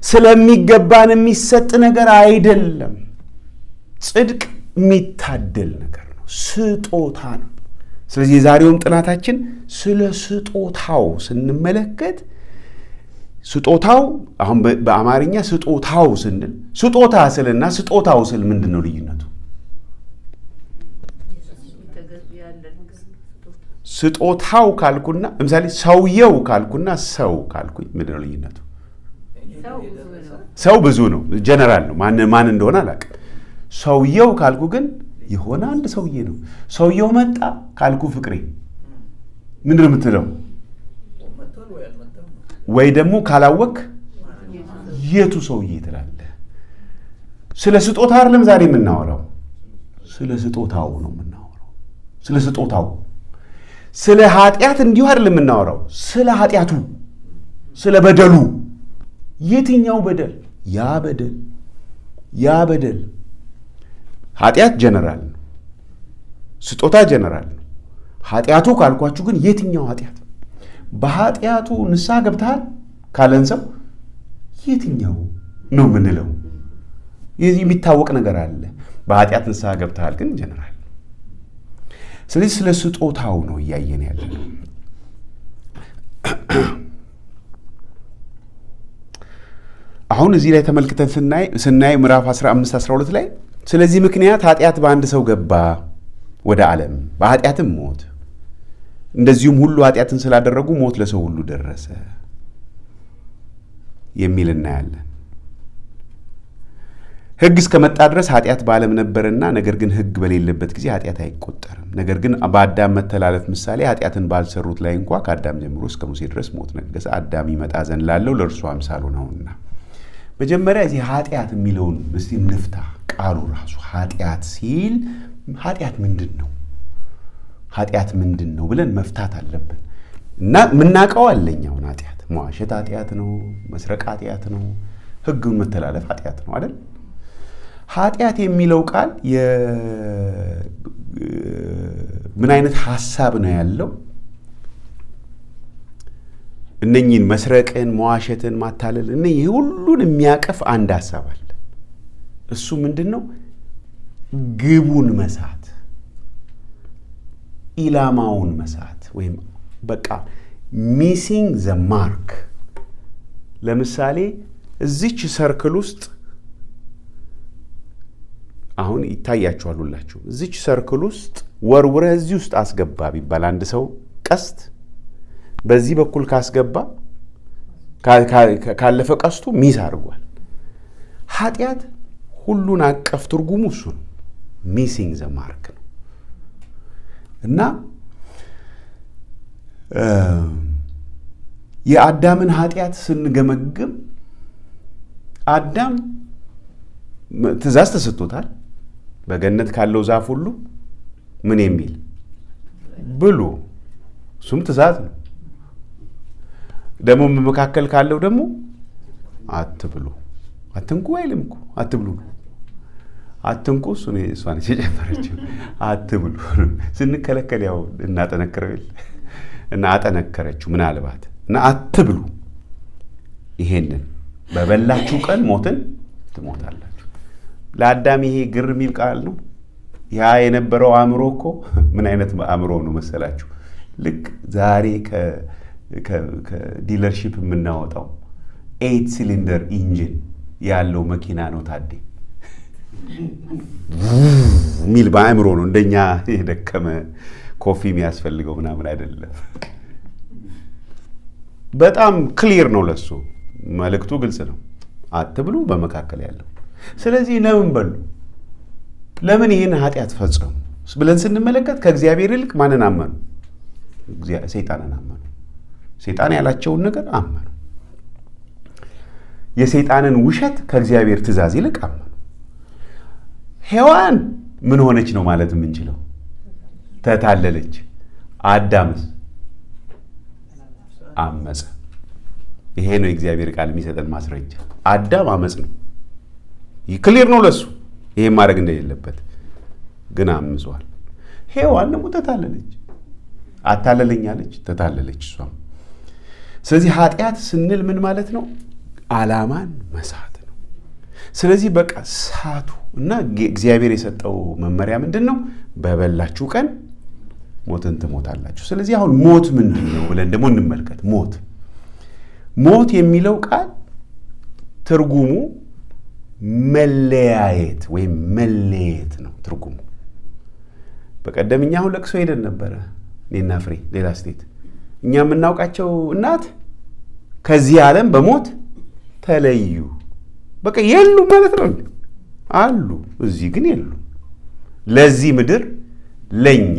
ስለሚገባን የሚሰጥ ነገር አይደለም። ጽድቅ የሚታደል ነገር ነው፣ ስጦታ ነው። ስለዚህ የዛሬውም ጥናታችን ስለ ስጦታው ስንመለከት ስጦታው አሁን በአማርኛ ስጦታው ስንል ስጦታ ስልና ስጦታው ስል ምንድን ነው ልዩነቱ? ስጦታው ካልኩና ለምሳሌ ሰውየው ካልኩና ሰው ካልኩኝ ምንድን ነው ልዩነቱ? ሰው ብዙ ነው፣ ጀነራል ነው። ማን እንደሆነ አላውቅም። ሰውየው ካልኩ ግን የሆነ አንድ ሰውዬ ነው። ሰውየው መጣ ካልኩ ፍቅሬ ምንድን ነው የምትለው? ወይ ደግሞ ካላወቅ የቱ ሰውዬ ትላለህ። ስለ ስጦታ አይደለም ዛሬ የምናወራው፣ ስለ ስጦታው ነው የምናወራው። ስለ ስጦታው። ስለ ኃጢአት እንዲሁ አይደለም የምናወራው፣ ስለ ኃጢአቱ፣ ስለ በደሉ። የትኛው በደል? ያ በደል። ኃጢአት ጀነራል ነው፣ ስጦታ ጀነራል ነው። ኃጢአቱ ካልኳችሁ ግን የትኛው ኃጢአት? በኃጢአቱ ንስሐ ገብተሃል ካለን ሰው የትኛው ነው የምንለው? የሚታወቅ ነገር አለ። በኃጢአት ንስሐ ገብተሃል ግን ጀነራል። ስለዚህ ስለ ስጦታው ነው እያየን ያለ ነው። አሁን እዚህ ላይ ተመልክተን ስናይ ምዕራፍ 15-12 ላይ ስለዚህ ምክንያት ኃጢአት በአንድ ሰው ገባ ወደ ዓለም፣ በኃጢአትም ሞት፣ እንደዚሁም ሁሉ ኃጢአትን ስላደረጉ ሞት ለሰው ሁሉ ደረሰ የሚል እናያለን። ሕግ እስከመጣ ድረስ ኃጢአት በዓለም ነበርና፣ ነገር ግን ሕግ በሌለበት ጊዜ ኃጢአት አይቆጠርም። ነገር ግን በአዳም መተላለፍ ምሳሌ ኃጢአትን ባልሰሩት ላይ እንኳ ከአዳም ጀምሮ እስከ ሙሴ ድረስ ሞት ነገሰ። አዳም ይመጣ ዘንድ ላለው ለእርሱ አምሳሉ ነውና። መጀመሪያ እዚህ ኃጢአት የሚለውን እስቲ እንፍታ። ቃሉ ራሱ ኃጢአት ሲል ኃጢአት ምንድን ነው? ኃጢአት ምንድን ነው ብለን መፍታት አለብን። እና የምናውቀው አለኝ። አሁን ኃጢአት መዋሸት ኃጢአት ነው፣ መስረቅ ኃጢአት ነው፣ ሕግን መተላለፍ ኃጢአት ነው አይደል? ኃጢአት የሚለው ቃል ምን አይነት ሐሳብ ነው ያለው? እነኚህን መስረቅን፣ መዋሸትን፣ ማታለል እነኚህ ሁሉን የሚያቀፍ አንድ ሐሳብ አለ። እሱ ምንድን ነው? ግቡን መሳት፣ ኢላማውን መሳት፣ ወይም በቃ ሚሲንግ ዘ ማርክ። ለምሳሌ እዚች ሰርክል ውስጥ አሁን ይታያችኋል ሁላችሁ። እዚች ሰርክል ውስጥ ወርውረህ እዚህ ውስጥ አስገባ ቢባል አንድ ሰው ቀስት በዚህ በኩል ካስገባ ካለፈ ቀስቱ ሚስ አድርጓል። ኃጢአት ሁሉን አቀፍ ትርጉሙ እሱ ነው፣ ሚሲንግ ዘ ማርክ ነው። እና የአዳምን ኃጢአት ስንገመግም አዳም ትእዛዝ ተሰጥቶታል። በገነት ካለው ዛፍ ሁሉ ምን የሚል ብሉ፣ እሱም ትእዛዝ ነው። ደግሞ መካከል ካለው ደግሞ አትብሉ፣ አትንኩ አይልም እኮ አትብሉ ነው። አትንኩ እሷን የጨመረችው አትብሉ ስንከለከል ያው እናጠነክረው እና አጠነከረችው ምናልባት እና አትብሉ፣ ይሄንን በበላችሁ ቀን ሞትን ትሞታላችሁ። ለአዳም ይሄ ግር የሚል ቃል ነው። ያ የነበረው አእምሮ እኮ ምን አይነት አእምሮ ነው መሰላችሁ? ልክ ዛሬ ከዲለርሺፕ የምናወጣው 8 ሲሊንደር ኢንጂን ያለው መኪና ነው ታዴ ሚል በአእምሮ ነው። እንደኛ የደከመ ኮፊ የሚያስፈልገው ምናምን አይደለም። በጣም ክሊር ነው ለሱ መልእክቱ ግልጽ ነው። አትብሉ በመካከል ያለው። ስለዚህ ለምን በሉ? ለምን ይህን ኃጢአት ፈጸሙ ብለን ስንመለከት ከእግዚአብሔር ይልቅ ማንን አመኑ? ሰይጣንን አመኑ። ሰይጣን ያላቸውን ነገር አመኑ። የሰይጣንን ውሸት ከእግዚአብሔር ትእዛዝ ይልቅ አመኑ። ሔዋን ምን ሆነች ነው ማለት የምንችለው? ተታለለች። አዳምስ አመፀ። ይሄ ነው የእግዚአብሔር ቃል የሚሰጠን ማስረጃ። አዳም አመፅ ነው፣ ክሊር ነው ለሱ ይሄን ማድረግ እንደሌለበት፣ ግን አምጿል። ሔዋን ደግሞ ተታለለች። አታለለኛለች፣ ተታለለች እሷም። ስለዚህ ኃጢአት ስንል ምን ማለት ነው? ዓላማን መሳት ነው። ስለዚህ በቃ ሳቱ እና እግዚአብሔር የሰጠው መመሪያ ምንድን ነው? በበላችሁ ቀን ሞትን ትሞታላችሁ። ስለዚህ አሁን ሞት ምንድን ነው ብለን ደግሞ እንመልከት። ሞት የሚለው ቃል ትርጉሙ መለያየት ወይም መለየት ነው ትርጉሙ። በቀደም እኛ አሁን ለቅሶ ሄደን ነበረ፣ እኔና ፍሬ ሌላ ስቴት። እኛ የምናውቃቸው እናት ከዚህ ዓለም በሞት ተለዩ። በቃ የሉም ማለት ነው። አሉ እዚህ ግን የሉም። ለዚህ ምድር ለኛ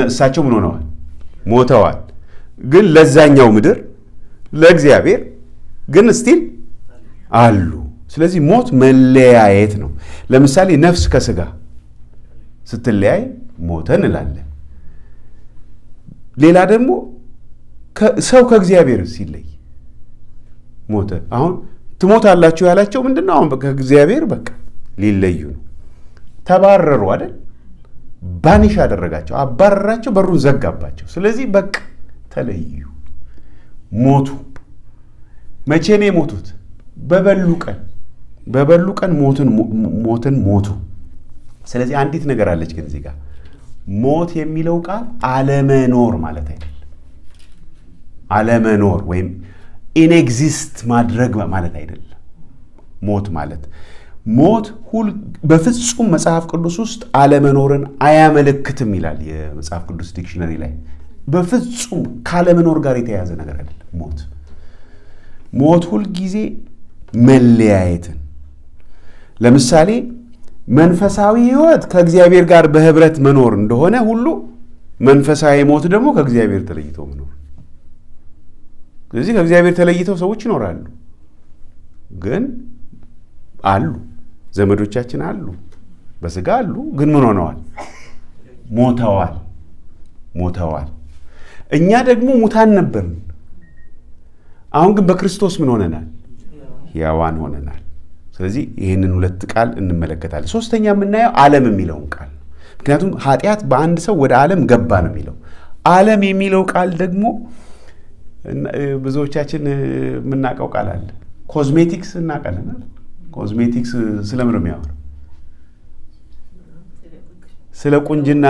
እሳቸው ምን ሆነዋል? ሞተዋል። ግን ለዛኛው ምድር ለእግዚአብሔር ግን ስቲል አሉ። ስለዚህ ሞት መለያየት ነው። ለምሳሌ ነፍስ ከስጋ ስትለያይ ሞተ እንላለን። ሌላ ደግሞ ሰው ከእግዚአብሔር ሲለይ ሞተ። አሁን ትሞታላችሁ ያላቸው ምንድን ነው? አሁን ከእግዚአብሔር በቃ ሊለዩ ነው። ተባረሩ አይደል? ባኒሽ አደረጋቸው፣ አባረራቸው፣ በሩን ዘጋባቸው። ስለዚህ በቃ ተለዩ፣ ሞቱ። መቼ ነው የሞቱት? በበሉ ቀን ሞትን ሞቱ። ስለዚህ አንዲት ነገር አለች ግን እዚህ ጋር ሞት የሚለው ቃል አለመኖር ማለት አይደለም። አለመኖር ወይም ኢንኤግዚስት ማድረግ ማለት አይደለም። ሞት በፍጹም መጽሐፍ ቅዱስ ውስጥ አለመኖርን አያመለክትም ይላል የመጽሐፍ ቅዱስ ዲክሽነሪ ላይ። በፍጹም ካለመኖር ጋር የተያያዘ ነገር አይደለም። ሞት ሁልጊዜ መለያየትን፣ ለምሳሌ መንፈሳዊ ሕይወት ከእግዚአብሔር ጋር በህብረት መኖር እንደሆነ ሁሉ መንፈሳዊ ሞት ደግሞ ከእግዚአብሔር ተለይቶ መኖር። ስለዚህ ከእግዚአብሔር ተለይተው ሰዎች ይኖራሉ፣ ግን አሉ፣ ዘመዶቻችን አሉ፣ በስጋ አሉ፣ ግን ምን ሆነዋል? ሞተዋል። እኛ ደግሞ ሙታን ነበርን። አሁን ግን በክርስቶስ ምን ሆነናል? ሕያዋን ሆነናል። ስለዚህ ይህንን ሁለት ቃል እንመለከታለን። ሶስተኛ የምናየው ዓለም የሚለውን ቃል ነው። ምክንያቱም ኃጢአት በአንድ ሰው ወደ ዓለም ገባ ነው የሚለው። ዓለም የሚለው ቃል ደግሞ ብዙዎቻችን የምናውቀው ቃል አለ። ኮዝሜቲክስ እናውቃለን። ኮዝሜቲክስ ስለምን ነው የሚያወራው? ስለ ቁንጅና፣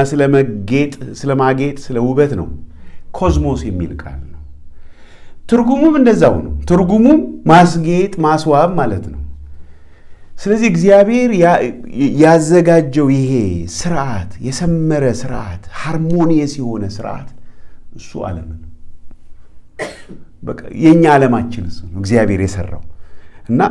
ስለ ማጌጥ፣ ስለ ውበት ነው። ኮዝሞስ የሚል ቃል ነው። ትርጉሙም እንደዛው ነው። ትርጉሙም ማስጌጥ፣ ማስዋብ ማለት ነው። ስለዚህ እግዚአብሔር ያዘጋጀው ይሄ ስርዓት፣ የሰመረ ስርዓት፣ ሃርሞኒየስ የሆነ ስርዓት እሱ ዓለም ነው። በቃ የኛ ዓለማችን እሱ ነው እግዚአብሔር የሰራው እና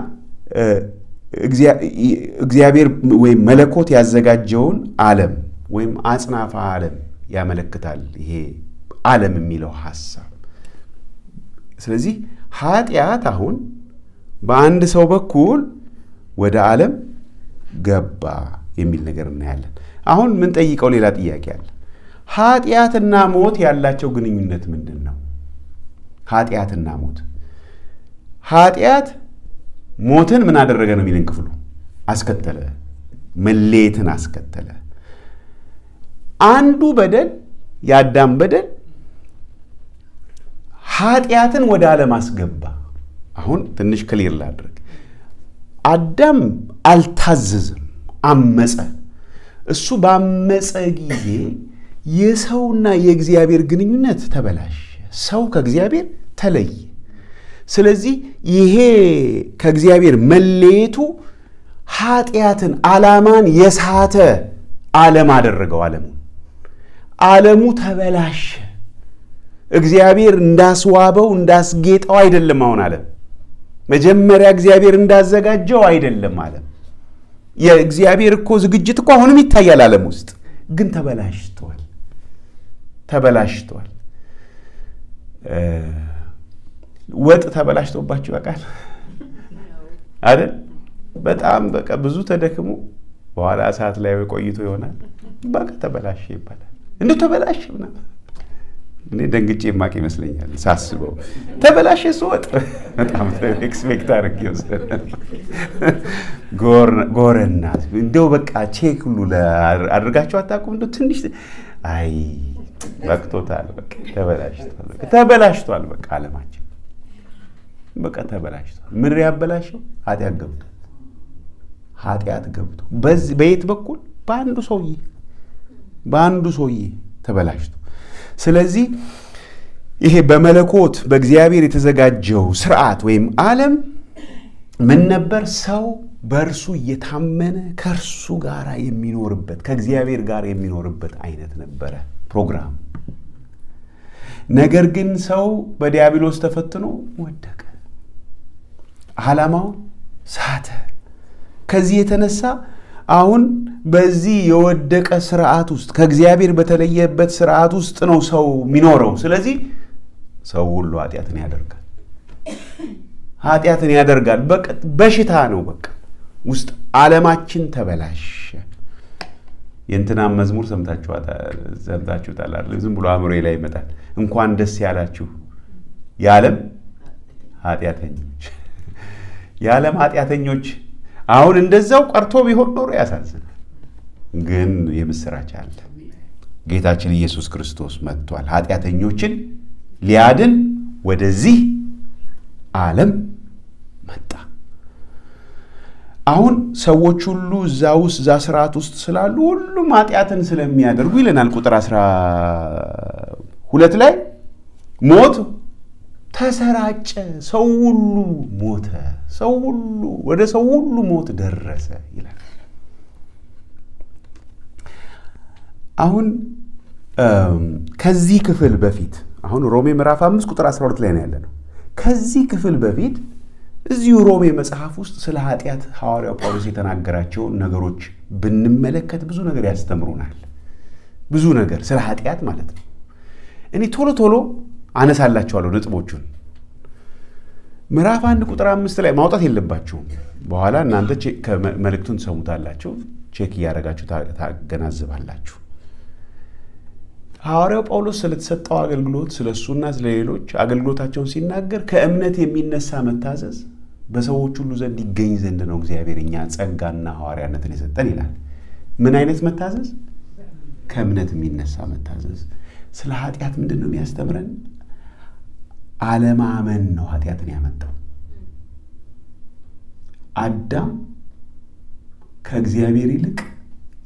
እግዚአብሔር ወይም መለኮት ያዘጋጀውን ዓለም ወይም አጽናፈ ዓለም ያመለክታል ይሄ ዓለም የሚለው ሐሳብ። ስለዚህ ኃጢአት አሁን በአንድ ሰው በኩል ወደ ዓለም ገባ የሚል ነገር እናያለን። አሁን ምን ጠይቀው ሌላ ጥያቄ አለ። ኃጢአትና ሞት ያላቸው ግንኙነት ምንድን ነው? ኃጢአትና ሞት። ኃጢአት ሞትን ምን አደረገ ነው የሚለን ክፍሉ? አስከተለ፣ መለየትን አስከተለ። አንዱ በደል፣ የአዳም በደል ኃጢአትን ወደ ዓለም አስገባ። አሁን ትንሽ ክሊር ላድርግ። አዳም አልታዘዝም፣ አመፀ። እሱ ባመፀ ጊዜ የሰውና የእግዚአብሔር ግንኙነት ተበላሸ። ሰው ከእግዚአብሔር ተለየ። ስለዚህ ይሄ ከእግዚአብሔር መለየቱ ኃጢአትን፣ ዓላማን የሳተ ዓለም አደረገው። ዓለሙ ተበላሸ። እግዚአብሔር እንዳስዋበው እንዳስጌጠው አይደለም። አሁን ዓለም መጀመሪያ እግዚአብሔር እንዳዘጋጀው አይደለም። ዓለም የእግዚአብሔር እኮ ዝግጅት እኮ አሁንም ይታያል ዓለም ውስጥ፣ ግን ተበላሽቷል። ወጥ ተበላሽቶባችሁ ያውቃል አይደል? በጣም በቃ ብዙ ተደክሞ በኋላ ሰዓት ላይ ቆይቶ ይሆናል በቃ ተበላሽ ይባላል። እንደው ተበላሽ ምናምን እኔ ደንግጬ የማቅ ይመስለኛል ሳስበው። ተበላሽ ወጥ በጣም ኤክስፔክት አድርጌው ጎረና እንደው በቃ ቼክ ሁሉ አድርጋችሁ አታውቁም? እንደው ትንሽ አይ በቅቶታል፣ በቃ ተበላሽቷል። በቃ ዓለማችን በቃ ተበላሽቷል። ምድር ያበላሸው ኃጢአት ገብቶ በየት በኩል በአንዱ ሰውዬ ተበላሽቶ። ስለዚህ ይሄ በመለኮት በእግዚአብሔር የተዘጋጀው ስርዓት ወይም ዓለም ምን ነበር? ሰው በእርሱ እየታመነ ከእርሱ ጋር የሚኖርበት ከእግዚአብሔር ጋር የሚኖርበት አይነት ነበረ ፕሮግራም። ነገር ግን ሰው በዲያብሎስ ተፈትኖ ወደቀ፣ ዓላማው ሳተ። ከዚህ የተነሳ አሁን በዚህ የወደቀ ስርዓት ውስጥ ከእግዚአብሔር በተለየበት ስርዓት ውስጥ ነው ሰው የሚኖረው። ስለዚህ ሰው ሁሉ ኃጢአትን ያደርጋል። በሽታ ነው በቃ ውስጥ ዓለማችን ተበላሸ። የእንትናም መዝሙር ሰምታችሁታል አይደል? ዝም ብሎ አእምሮዬ ላይ ይመጣል። እንኳን ደስ ያላችሁ የዓለም ኃጢአተኞች። አሁን እንደዛው ቀርቶ ቢሆን ኖሮ ያሳዝናል። ግን የምስራች አለ። ጌታችን ኢየሱስ ክርስቶስ መጥቷል። ኃጢአተኞችን ሊያድን ወደዚህ ዓለም መጣ። አሁን ሰዎች ሁሉ እዛ ስርዓት ውስጥ ስላሉ ሁሉም ኃጢአትን ስለሚያደርጉ ይለናል ቁጥር 12 ላይ ሞት ተሰራጨ፣ ሰው ሁሉ ሞተ፣ ወደ ሰው ሁሉ ሞት ደረሰ ይላል። አሁን ከዚህ ክፍል በፊት አሁን ሮሜ ምዕራፍ 5 ቁጥር 12 ላይ ነው ያለነው። ከዚህ ክፍል በፊት እዚሁ ሮሜ መጽሐፍ ውስጥ ስለ ኃጢአት ሐዋርያው ጳውሎስ የተናገራቸውን ነገሮች ብንመለከት ብዙ ነገር ያስተምሩናል። ብዙ ነገር ስለ ኃጢአት ማለት ነው። እኔ ቶሎ አነሳላችኋለሁ ነጥቦቹን። ምዕራፍ 1 ቁጥር 5 ላይ ማውጣት የለባችሁም። በኋላ እናንተ መልእክቱን ትሰሙታላችሁ፣ ቼክ እያደረጋችሁ ታገናዝባላችሁ። ሐዋርያው ጳውሎስ ስለተሰጠው አገልግሎት ስለሱና ስለሌሎች አገልግሎታቸውን ሲናገር ከእምነት የሚነሳ መታዘዝ በሰዎች ሁሉ ዘንድ ይገኝ ዘንድ ነው እግዚአብሔር እኛ ጸጋና ሐዋርያነትን የሰጠን ይላል። ምን አይነት መታዘዝ? ከእምነት የሚነሳ መታዘዝ። ስለ ኃጢአት ምንድን ነው የሚያስተምረን? አለማመን ነው ኃጢአትን ያመጣው። አዳም ከእግዚአብሔር ይልቅ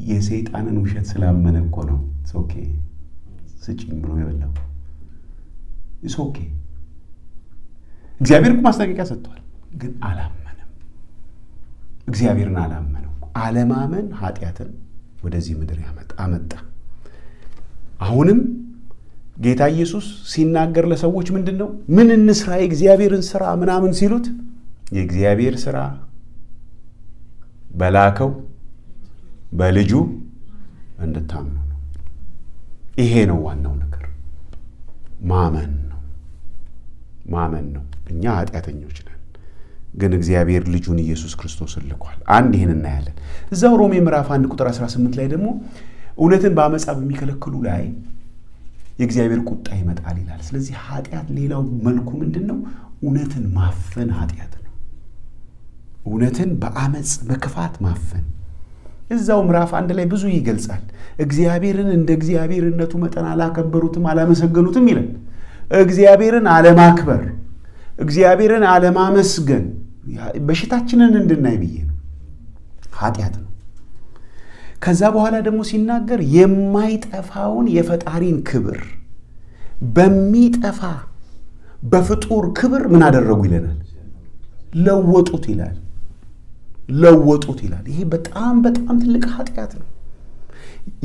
የሰይጣንን ውሸት ስላመነ እኮ ነው ኦኬ ስጭኝ ብሎ የበላው። ኦኬ እግዚአብሔር እኮ ማስጠንቀቂያ ሰጥቷል፣ ግን አላመነም። እግዚአብሔርን አላመነው። አለማመን ኃጢአትን ወደዚህ ምድር አመጣ። አሁንም ጌታ ኢየሱስ ሲናገር ለሰዎች ምንድን ነው? ምን እንስራ የእግዚአብሔርን ስራ ምናምን ሲሉት የእግዚአብሔር ስራ በላከው በልጁ እንድታምኑ ነው። ይሄ ነው ዋናው ነገር። ማመን ነው። እኛ ኃጢአተኞች ነን፣ ግን እግዚአብሔር ልጁን ኢየሱስ ክርስቶስን ልኳል። አንድ ይህን እናያለን። እዛው ሮሜ ምዕራፍ 1 ቁጥር 18 ላይ ደግሞ እውነትን በአመፃ በሚከለክሉ ላይ የእግዚአብሔር ቁጣ ይመጣል ይላል። ስለዚህ ኃጢአት ሌላው መልኩ ምንድን ነው? እውነትን ማፈን ኃጢአት ነው። እውነትን በአመፅ በክፋት ማፈን። እዛው ምዕራፍ 1 ላይ ብዙ ይገልጻል። እግዚአብሔርን እንደ እግዚአብሔርነቱ መጠን አላከበሩትም፣ አላመሰገኑትም ይላል። እግዚአብሔርን አለማክበር፣ እግዚአብሔርን አለማመስገን በሽታችንን እንድናይ ብዬ ነው። ኃጢአት ነው። ከዛ በኋላ ደግሞ ሲናገር የማይጠፋውን የፈጣሪን ክብር በሚጠፋ በፍጡር ክብር ምን አደረጉ ይለናል? ለወጡት ይላል። ይሄ በጣም ትልቅ ኃጢአት ነው።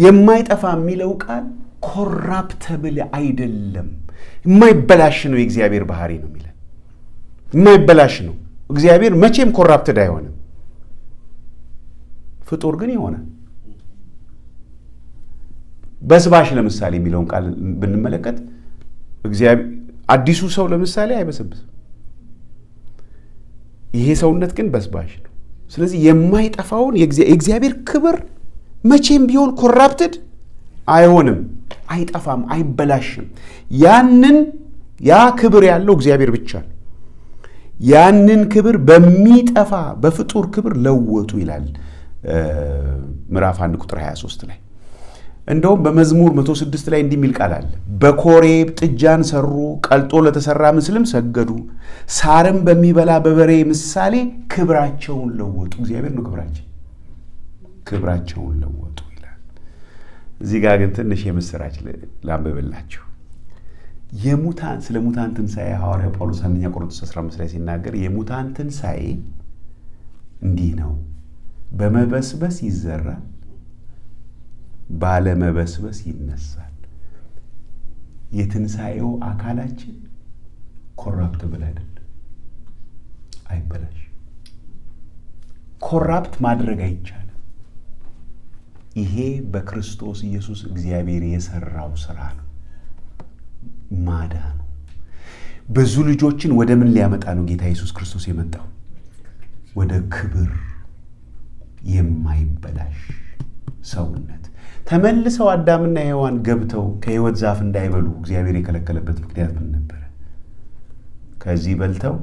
የማይጠፋ የሚለው ቃል ኮራፕተብል አይደለም፣ የማይበላሽ ነው። የእግዚአብሔር ባህሪ ነው የሚለን የማይበላሽ ነው። እግዚአብሔር መቼም ኮራፕትድ አይሆንም። ፍጡር ግን ይሆናል። በስባሽ ለምሳሌ የሚለውን ቃል ብንመለከት እግዚአብሔር አዲሱ ሰው ለምሳሌ አይበሰብስም። ይሄ ሰውነት ግን በስባሽ ነው። ስለዚህ የማይጠፋውን የእግዚአብሔር ክብር መቼም ቢሆን ኮራፕትድ አይሆንም፣ አይጠፋም፣ አይበላሽም። ያ ክብር ያለው እግዚአብሔር ብቻ ነው። ያንን ክብር በሚጠፋ በፍጡር ክብር ለወጡ ይላል ምዕራፍ 1 ቁጥር 23 ላይ። እንደውም በመዝሙር 106 ላይ እንዲህ የሚል ቃል አለ። በኮሬብ ጥጃን ሰሩ፣ ቀልጦ ለተሰራ ምስልም ሰገዱ፣ ሳርም በሚበላ በበሬ ምሳሌ ክብራቸውን ለወጡ። እግዚአብሔር ነው ክብራቸውን ለወጡ ይላል። እዚህ ጋር ግን ትንሽ የምስራች ላንብብላችሁ። ስለ ሙታን ትንሣኤ ሐዋርያው ጳውሎስ 1 ቆሮንቶስ 15 ላይ ሲናገር የሙታን ትንሣኤ እንዲህ ነው፣ በመበስበስ ይዘራል፣ ባለመበስበስ ይነሳል። የትንሣኤው አካላችን ኮራፕትብል አይደለም፣ አይበላሽ። ኮራፕት ማድረግ አይቻልም። ይሄ በክርስቶስ ኢየሱስ እግዚአብሔር የሰራው ስራ ነው፣ ማዳኑ። ብዙ ልጆችን ወደ ምን ሊያመጣ ነው ጌታ ኢየሱስ ክርስቶስ የመጣው? ወደ ክብር፣ የማይበላሽ ሰውነት። ተመልሰው አዳምና ሔዋን ገብተው ከሕይወት ዛፍ እንዳይበሉ እግዚአብሔር የከለከለበት ምክንያት ምን ነበረ? ከዚህ በልተው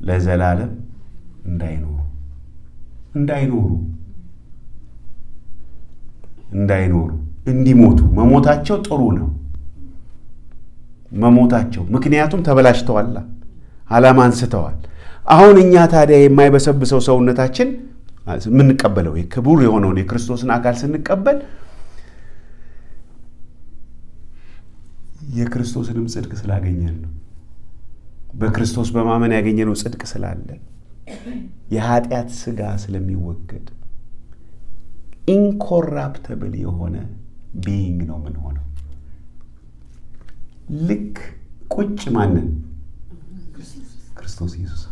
ለዘላለም እንዳይኖሩ እንዲሞቱ። መሞታቸው ጥሩ ነው መሞታቸው፣ ምክንያቱም ተበላሽተዋል፣ ዓላማ አንስተዋል። አሁን እኛ ታዲያ የማይበሰብሰው ሰውነታችን የምንቀበለው ክቡር የሆነውን የክርስቶስን አካል ስንቀበል የክርስቶስንም ጽድቅ ስላገኘን ነው። በክርስቶስ በማመን ያገኘነው ጽድቅ ስላለ የኃጢአት ሥጋ ስለሚወገድ ኢንኮራፕተብል የሆነ ቢይንግ ነው ምን ሆነው ልክ ቁጭ ማንን ክርስቶስ ኢየሱስ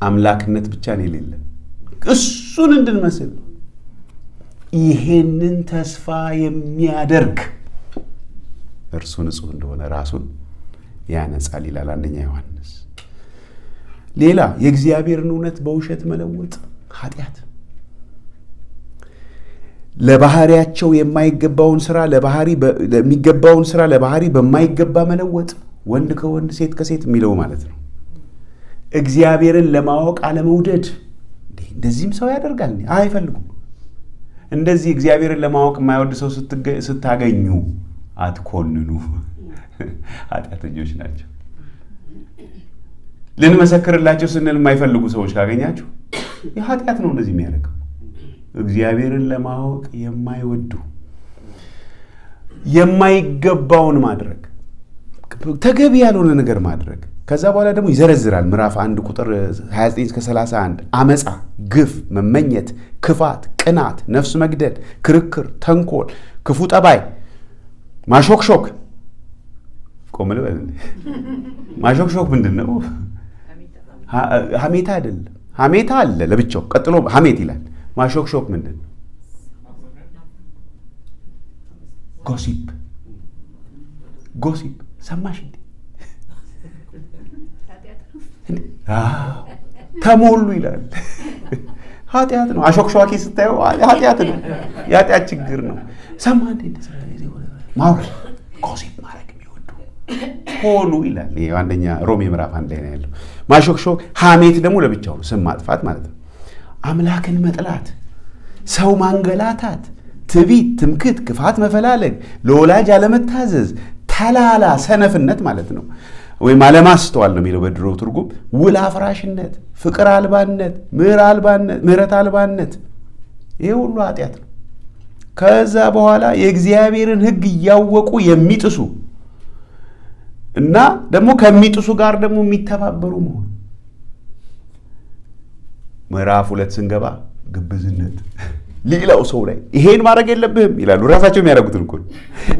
አምላክነት ብቻ ነው የሌለን፣ እሱን እንድንመስል ይሄንን ተስፋ የሚያደርግ እርሱ ንጹሕ እንደሆነ ራሱን ያነጻል ይላል 1 ዮሐንስ። ሌላ የእግዚአብሔርን እውነት በውሸት መለወጥ ኃጢአት፣ ለባህሪያቸው የማይገባውን ስራ የሚገባውን ስራ ለባህሪ በማይገባ መለወጥ፣ ወንድ ከወንድ ሴት ከሴት የሚለው ማለት ነው። እግዚአብሔርን ለማወቅ አለመውደድ። እንደዚህም ሰው ያደርጋል፣ አይፈልጉም። እንደዚህ እግዚአብሔርን ለማወቅ የማይወድ ሰው ስታገኙ አትኮንኑ፣ ኃጢአተኞች ናቸው። ልንመሰክርላቸው ስንል የማይፈልጉ ሰዎች ካገኛችሁ የኃጢአት ነው እንደዚህ የሚያደርገው። እግዚአብሔርን ለማወቅ የማይወዱ የማይገባውን ማድረግ፣ ተገቢ ያልሆነ ነገር ማድረግ። ከዛ በኋላ ደግሞ ይዘረዝራል። ምዕራፍ 1 ቁጥር 29-31 አመፃ፣ ግፍ፣ መመኘት፣ ክፋት፣ ቅናት፣ ነፍስ መግደል፣ ክርክር፣ ተንኮል፣ ክፉ ጠባይ፣ ማሾክሾክ። ቆም ልበል። ማሾክሾክ ምንድን ነው? ሐሜታ አይደለም። ሐሜታ አለ ለብቻው፣ ቀጥሎ ሐሜት ይላል። ማሾክሾክ ምንድን ነው? ጎሲፕ ሰማሽ እንዴ? ተሞሉ ይላል። ኃጢአት ነው። አሾክሿኪ ስታየው ኃጢአት ነው፣ የኃጢአት ችግር ነው። ሰማ እንዴ? ማውራት፣ ጎሲፕ ማድረግ የሚወዱ ሆኑ ይላል። ይሄ አንደኛ ሮሜ ምዕራፍ 1 ላይ ነው ያለው። ማሾክሾክ፣ ሐሜት ደግሞ ለብቻው ነው፣ ስም ማጥፋት ማለት ነው። አምላክን መጥላት፣ ሰው ማንገላታት፣ ትዕቢት፣ ትምክት፣ ክፋት መፈላለግ፣ ለወላጅ አለመታዘዝ፣ ተላላ ሰነፍነት ማለት ነው። ወይም አለማስተዋል ነው የሚለው በድሮ ትርጉም። ውል አፍራሽነት፣ ፍቅር አልባነት፣ ምሕረት አልባነት፣ ይሄ ሁሉ ኃጢአት ነው። ከዛ በኋላ የእግዚአብሔርን ሕግ እያወቁ የሚጥሱ እና ደግሞ ከሚጥሱ ጋር ደግሞ የሚተባበሩ መሆን። ምዕራፍ 2 ስንገባ ግብዝነት ሌላው ሰው ላይ ይሄን ማድረግ የለብህም ይላሉ። ራሳቸው የሚያደርጉትን እኮ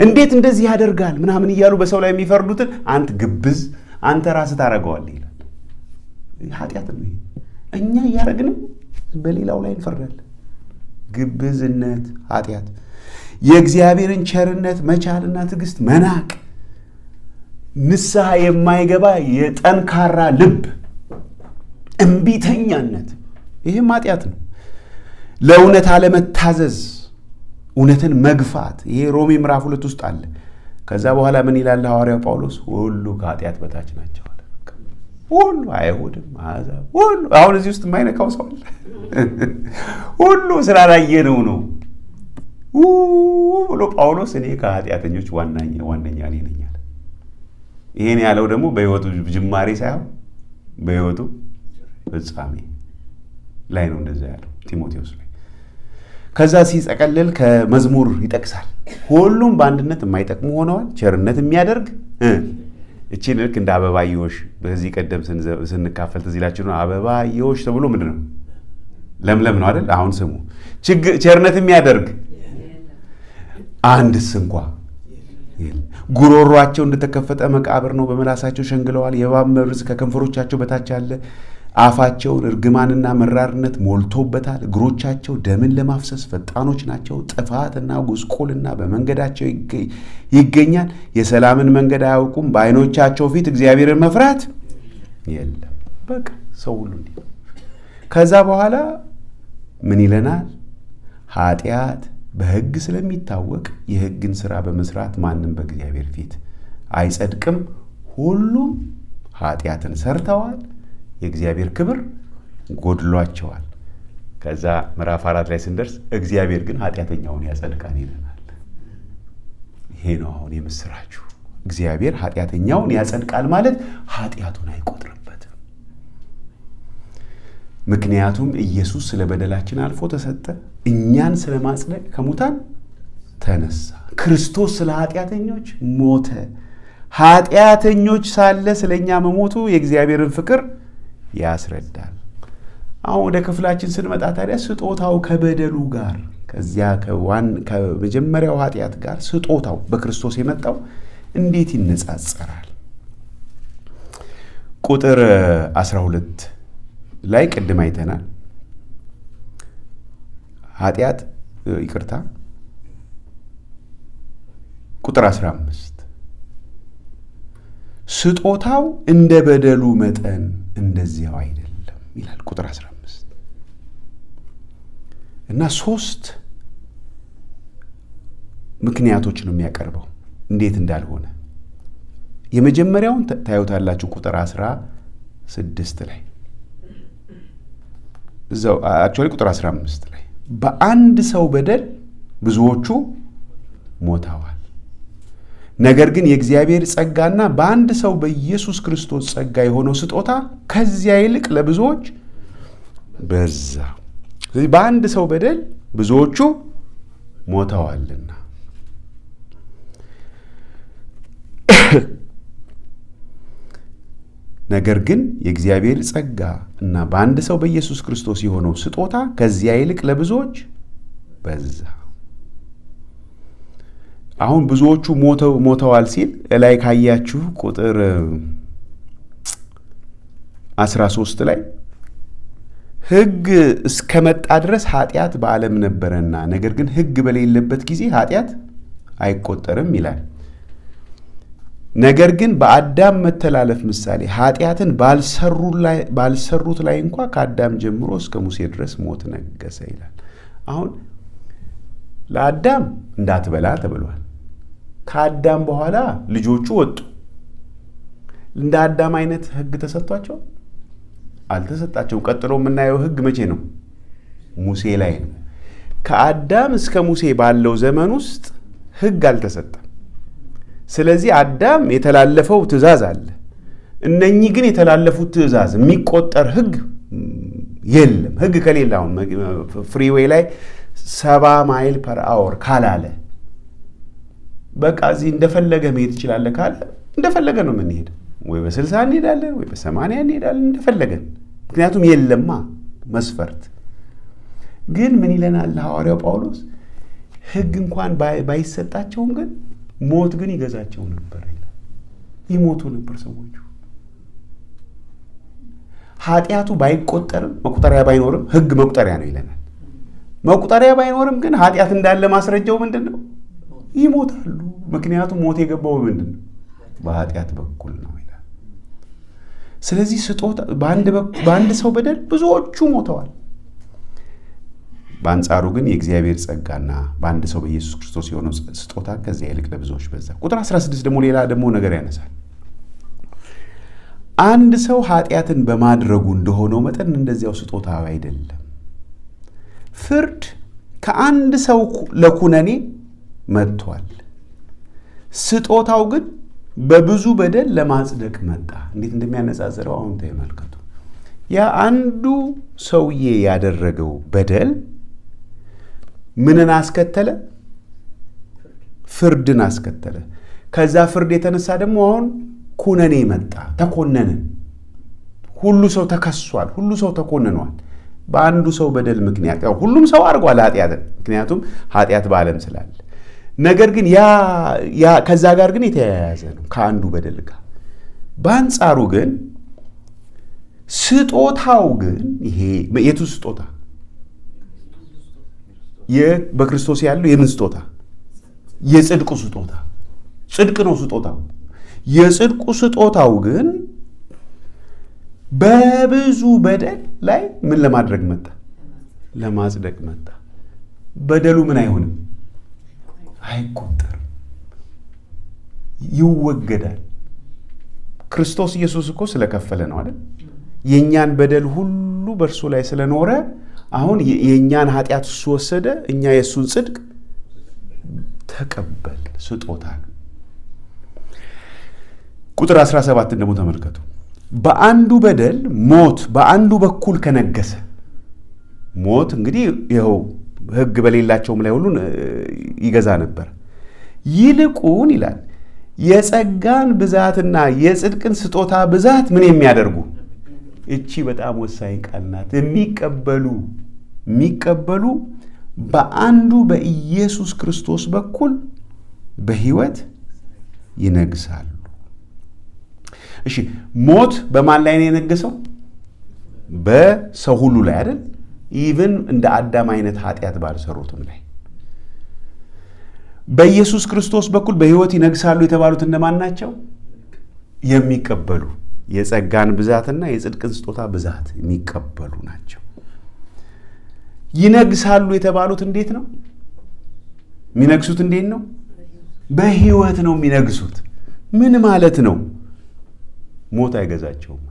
እንዴት እንደዚህ ያደርጋል ምናምን እያሉ በሰው ላይ የሚፈርዱትን አንተ ግብዝ፣ አንተ ራስህ ታደርገዋለህ ይላል። ኃጢአት ነው። እኛ እያደረግንም በሌላው ላይ እንፈርዳለን። ግብዝነት ኃጢአት። የእግዚአብሔርን ቸርነት መቻልና ትዕግስት መናቅ፣ ንስሐ የማይገባ የጠንካራ ልብ፣ እምቢተኛነት፣ ይህም ኃጢአት ነው። ለእውነት አለመታዘዝ፣ እውነትን መግፋት፣ ይሄ ሮሜ ምዕራፍ 2 ውስጥ አለ። ከዛ በኋላ ምን ይላል ሐዋርያው ጳውሎስ? ሁሉ ከኃጢአት በታች ናቸው አለ። ሁሉ፣ አይሁድም፣ አሕዛብ፣ ሁሉ። አሁን እዚህ ውስጥ የማይነካው ሰው አለ? ሁሉ ስላላየነው ነው ብሎ ጳውሎስ እኔ ከኃጢአተኞች ዋነኛ ነኝ አለ። ይሄን ያለው ደግሞ በሕይወቱ ጅማሬ ሳይሆን በሕይወቱ ፍጻሜ ላይ ነው እንደዛ ያለው ጢሞቴዎስ ላይ። ከዛ ሲጠቀልል ከመዝሙር ይጠቅሳል። ሁሉም በአንድነት የማይጠቅሙ ሆነዋል፣ ቸርነት የሚያደርግ እቺን ልክ እንደ አበባየሁሽ በዚህ ቀደም ስንካፈል ትዝ ይላችሁ ነው። አበባየሁሽ ተብሎ ምንድን ነው? ለምለም ነው አይደል? አሁን ስሙ፣ ቸርነት የሚያደርግ አንድስ እንኳ ጉሮሯቸው እንደተከፈተ መቃብር ነው፣ በመላሳቸው ሸንግለዋል። የእባብ መርዝ ከከንፈሮቻቸው በታች አለ። አፋቸውን እርግማንና መራርነት ሞልቶበታል። እግሮቻቸው ደምን ለማፍሰስ ፈጣኖች ናቸው። ጥፋትና ጉስቁልና በመንገዳቸው ይገኛል። የሰላምን መንገድ አያውቁም። በዓይኖቻቸው ፊት እግዚአብሔርን መፍራት የለም። በቃ ሰው ሁሉ እንዲህ። ከዛ በኋላ ምን ይለናል? ኃጢአት በሕግ ስለሚታወቅ የሕግን ሥራ በመስራት ማንም በእግዚአብሔር ፊት አይጸድቅም። ሁሉም ኃጢአትን ሰርተዋል፣ የእግዚአብሔር ክብር ጎድሏቸዋል። ከዛ ምዕራፍ 4 ላይ ስንደርስ እግዚአብሔር ግን ኃጢአተኛውን ያጸድቃል ይለናል። ይሄ ነው አሁን የምስራችሁ። እግዚአብሔር ኃጢአተኛውን ያጸድቃል ማለት ኃጢአቱን አይቆጥርበትም። ምክንያቱም ኢየሱስ ስለ በደላችን አልፎ ተሰጠ፣ እኛን ስለ ማጽደቅ ከሙታን ተነሳ። ክርስቶስ ስለ ኃጢአተኞች ሞተ። ኃጢአተኞች ሳለ ስለ እኛ መሞቱ የእግዚአብሔርን ፍቅር ያስረዳል። አሁን ወደ ክፍላችን ስንመጣ ታዲያ ስጦታው ከበደሉ ጋር ከዚያ ከመጀመሪያው ኃጢአት ጋር ስጦታው በክርስቶስ የመጣው እንዴት ይነጻጸራል? ቁጥር 12 ላይ ቅድም አይተናል። ቁጥር 15 ስጦታው እንደ በደሉ መጠን እንደዚያው አይደለም ይላል። ቁጥር 15 እና 3 ምክንያቶች ነው የሚያቀርበው እንዴት እንዳልሆነ። የመጀመሪያውን ታዩታላችሁ ቁጥር 16 ላይ እዛው አክቹዋሊ ቁጥር 15 ላይ በአንድ ሰው በደል ብዙዎቹ ሞተዋል፣ ነገር ግን የእግዚአብሔር ጸጋና በአንድ ሰው በኢየሱስ ክርስቶስ ጸጋ የሆነው ስጦታ ከዚያ ይልቅ ለብዙዎች በዛ። ስለዚህ በአንድ ሰው በደል ብዙዎቹ ሞተዋልና ነገር ግን የእግዚአብሔር ጸጋ እና በአንድ ሰው በኢየሱስ ክርስቶስ የሆነው ስጦታ ከዚያ ይልቅ ለብዙዎች በዛ። አሁን ብዙዎቹ ሞተዋል ሲል ላይ ካያችሁ ቁጥር 13 ላይ ሕግ እስከመጣ ድረስ ኃጢአት በዓለም ነበረና ነገር ግን ሕግ በሌለበት ጊዜ ኃጢአት አይቆጠርም ይላል። ነገር ግን በአዳም መተላለፍ ምሳሌ ኃጢአትን ባልሰሩት ላይ እንኳ ከአዳም ጀምሮ እስከ ሙሴ ድረስ ሞት ነገሰ ይላል። አሁን ለአዳም እንዳትበላ ተብሏል። ከአዳም በኋላ ልጆቹ ወጡ። እንደ አዳም አይነት ሕግ ተሰጥቷቸው አልተሰጣቸውም። ቀጥሎ የምናየው ሕግ መቼ ነው? ሙሴ ላይ ነው። ከአዳም እስከ ሙሴ ባለው ዘመን ውስጥ ሕግ አልተሰጠም። ስለዚህ አዳም የተላለፈው ትእዛዝ አለ። እነኚህ ግን የተላለፉት ትእዛዝ የሚቆጠር ሕግ የለም። ሕግ ከሌለ አሁን ፍሪዌይ ላይ 70 ማይል ፐር አወር ካላለ በቃ እዚህ እንደፈለገ መሄድ ትችላለህ ካለ እንደፈለገ ነው የምንሄድ። ወይ በ60 እንሄዳለን፣ ወይ በ80 እንሄዳለን፣ እንደፈለገን። ምክንያቱም የለማ መስፈርት። ግን ምን ይለናል ሐዋርያው ጳውሎስ? ሕግ እንኳን ባይሰጣቸውም ግን ሞት ግን ይገዛቸው ነበር ይላል። ይሞቱ ነበር ሰዎቹ። ኃጢአቱ ባይቆጠርም መቁጠሪያ ባይኖርም ሕግ መቁጠሪያ ነው ይለናል። መቁጠሪያ ባይኖርም ግን ኃጢአት እንዳለ ማስረጃው ምንድን ነው? ይሞታሉ። ምክንያቱም ሞት የገባው ምንድን ነው? በኃጢአት በኩል ነው ይላል። ስለዚህ ስጦታ በአንድ ሰው በደል ብዙዎቹ ሞተዋል። በአንጻሩ ግን የእግዚአብሔር ጸጋና በአንድ ሰው በኢየሱስ ክርስቶስ የሆነው ስጦታ ከዚያ ይልቅ ለብዙዎች በዛ። ቁጥር 16 ደግሞ ሌላ ደግሞ ነገር ያነሳል። አንድ ሰው ኃጢአትን በማድረጉ እንደሆነው መጠን እንደዚያው ስጦታው አይደለም። ፍርድ ከአንድ ሰው ለኩነኔ መጥቷል፣ ስጦታው ግን በብዙ በደል ለማጽደቅ መጣ። እንዴት እንደሚያነጻጽረው አሁን ተመልከቱ። ያ አንዱ ሰውዬ ያደረገው በደል ምንን አስከተለ? ፍርድን አስከተለ። ከዛ ፍርድ የተነሳ ደግሞ አሁን ኩነኔ መጣ፣ ተኮነንን። ሁሉ ሰው ተከሷል፣ ሁሉ ሰው ተኮንኗል በአንዱ ሰው በደል ምክንያት። ያው ሁሉም ሰው አድርጓል ኃጢአትን፣ ምክንያቱም ኃጢአት በዓለም ስላለ። ነገር ግን ያ ከዛ ጋር ግን የተያያዘ ነው ከአንዱ በደል ጋር። በአንጻሩ ግን ስጦታው ግን ይሄ የቱ ስጦታ? በክርስቶስ ያለው የምን ስጦታ? የጽድቁ ስጦታ። ጽድቅ ነው ስጦታው። የጽድቁ ስጦታው ግን በብዙ በደል ላይ ምን ለማድረግ መጣ? ለማጽደቅ መጣ። በደሉ ምን አይሆንም? አይቆጠርም፣ ይወገዳል። ክርስቶስ ኢየሱስ እኮ ስለከፈለ ነው አይደል? የእኛን በደል ሁሉ በእርሱ ላይ ስለኖረ አሁን የእኛን ኃጢአት እሱ ወሰደ፣ እኛ የእሱን ጽድቅ ተቀበል። ስጦታ ነው። ቁጥር 17 ደግሞ ተመልከቱ። በአንዱ በደል ሞት በአንዱ በኩል ከነገሰ። ሞት እንግዲህ ይኸው ሕግ በሌላቸውም ላይ ሁሉን ይገዛ ነበር። ይልቁን ይላል የጸጋን ብዛትና የጽድቅን ስጦታ ብዛት ምን የሚያደርጉ? እቺ በጣም ወሳኝ ቃል ናት። የሚቀበሉ በአንዱ በኢየሱስ ክርስቶስ በኩል በሕይወት ይነግሳሉ። እሺ፣ ሞት በማን ላይ ነው የነገሰው? በሰው ሁሉ ላይ አይደል? ኢቭን እንደ አዳም አይነት ኃጢአት ባልሰሩትም ላይ። በኢየሱስ ክርስቶስ በኩል በሕይወት ይነግሳሉ የተባሉት እነማን ናቸው? የሚቀበሉ የጸጋን ብዛትና የጽድቅን ስጦታ ብዛት የሚቀበሉ ናቸው። ይነግሳሉ የተባሉት እንዴት ነው የሚነግሱት? እንዴት ነው? በሕይወት ነው የሚነግሱት። ምን ማለት ነው? ሞት አይገዛቸውም።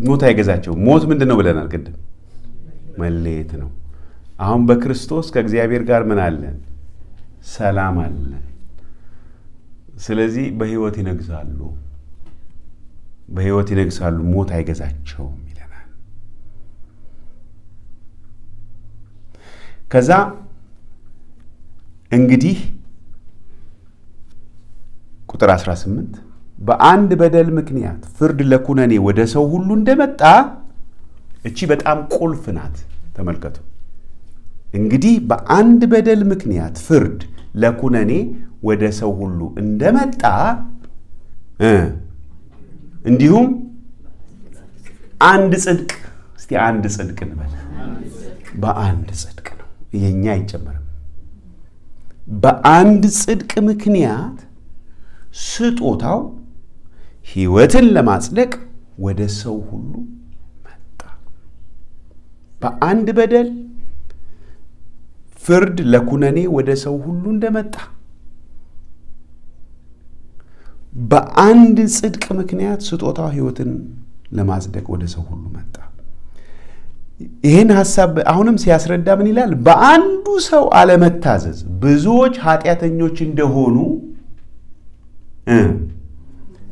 ሞት አይገዛቸውም። ሞት ምንድን ነው ብለናል ቅድም? መለየት ነው። አሁን በክርስቶስ ከእግዚአብሔር ጋር ምን አለን? ሰላም አለን። ስለዚህ በሕይወት ይነግሳሉ። በሕይወት ይነግሳሉ፣ ሞት አይገዛቸውም ይለናል። ከዛ እንግዲህ ቁጥር 18 በአንድ በደል ምክንያት ፍርድ ለኩነኔ ወደ ሰው ሁሉ እንደመጣ። እቺ በጣም ቁልፍ ናት። ተመልከቱ። እንግዲህ በአንድ በደል ምክንያት ፍርድ ለኩነኔ ወደ ሰው ሁሉ እንደመጣ እንዲሁም አንድ ጽድቅ። እስቲ አንድ ጽድቅ እንበል። በአንድ ጽድቅ ነው፣ የኛ አይጨመርም። በአንድ ጽድቅ ምክንያት ስጦታው ሕይወትን ለማጽደቅ ወደ ሰው ሁሉ መጣ። በአንድ በደል ፍርድ ለኩነኔ ወደ ሰው ሁሉ እንደመጣ በአንድ ጽድቅ ምክንያት ስጦታው ሕይወትን ለማጽደቅ ወደ ሰው ሁሉ መጣ። ይህን ሐሳብ አሁንም ሲያስረዳ ምን ይላል? በአንዱ ሰው አለመታዘዝ ብዙዎች ኃጢአተኞች እንደሆኑ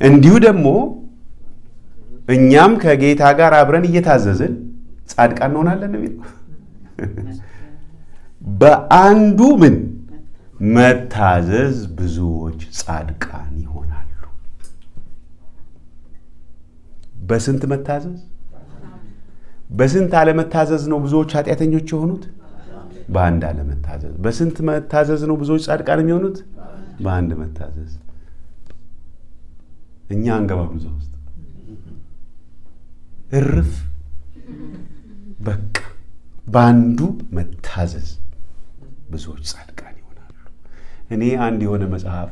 እንዲሁ ደግሞ እኛም ከጌታ ጋር አብረን እየታዘዝን ጻድቃን እንሆናለን ነው የሚለው። በአንዱ ምን መታዘዝ ብዙዎች ጻድቃን ይሆናሉ። በስንት መታዘዝ? በስንት አለመታዘዝ ነው ብዙዎች ኃጢአተኞች የሆኑት? በአንድ አለመታዘዝ። በስንት መታዘዝ ነው ብዙዎች ጻድቃን የሚሆኑት? በአንድ መታዘዝ። እኛ አንገባም እዛ ውስጥ። እርፍ በቃ በአንዱ መታዘዝ ብዙዎች ጻድቃን ይሆናሉ። እኔ አንድ የሆነ መጽሐፍ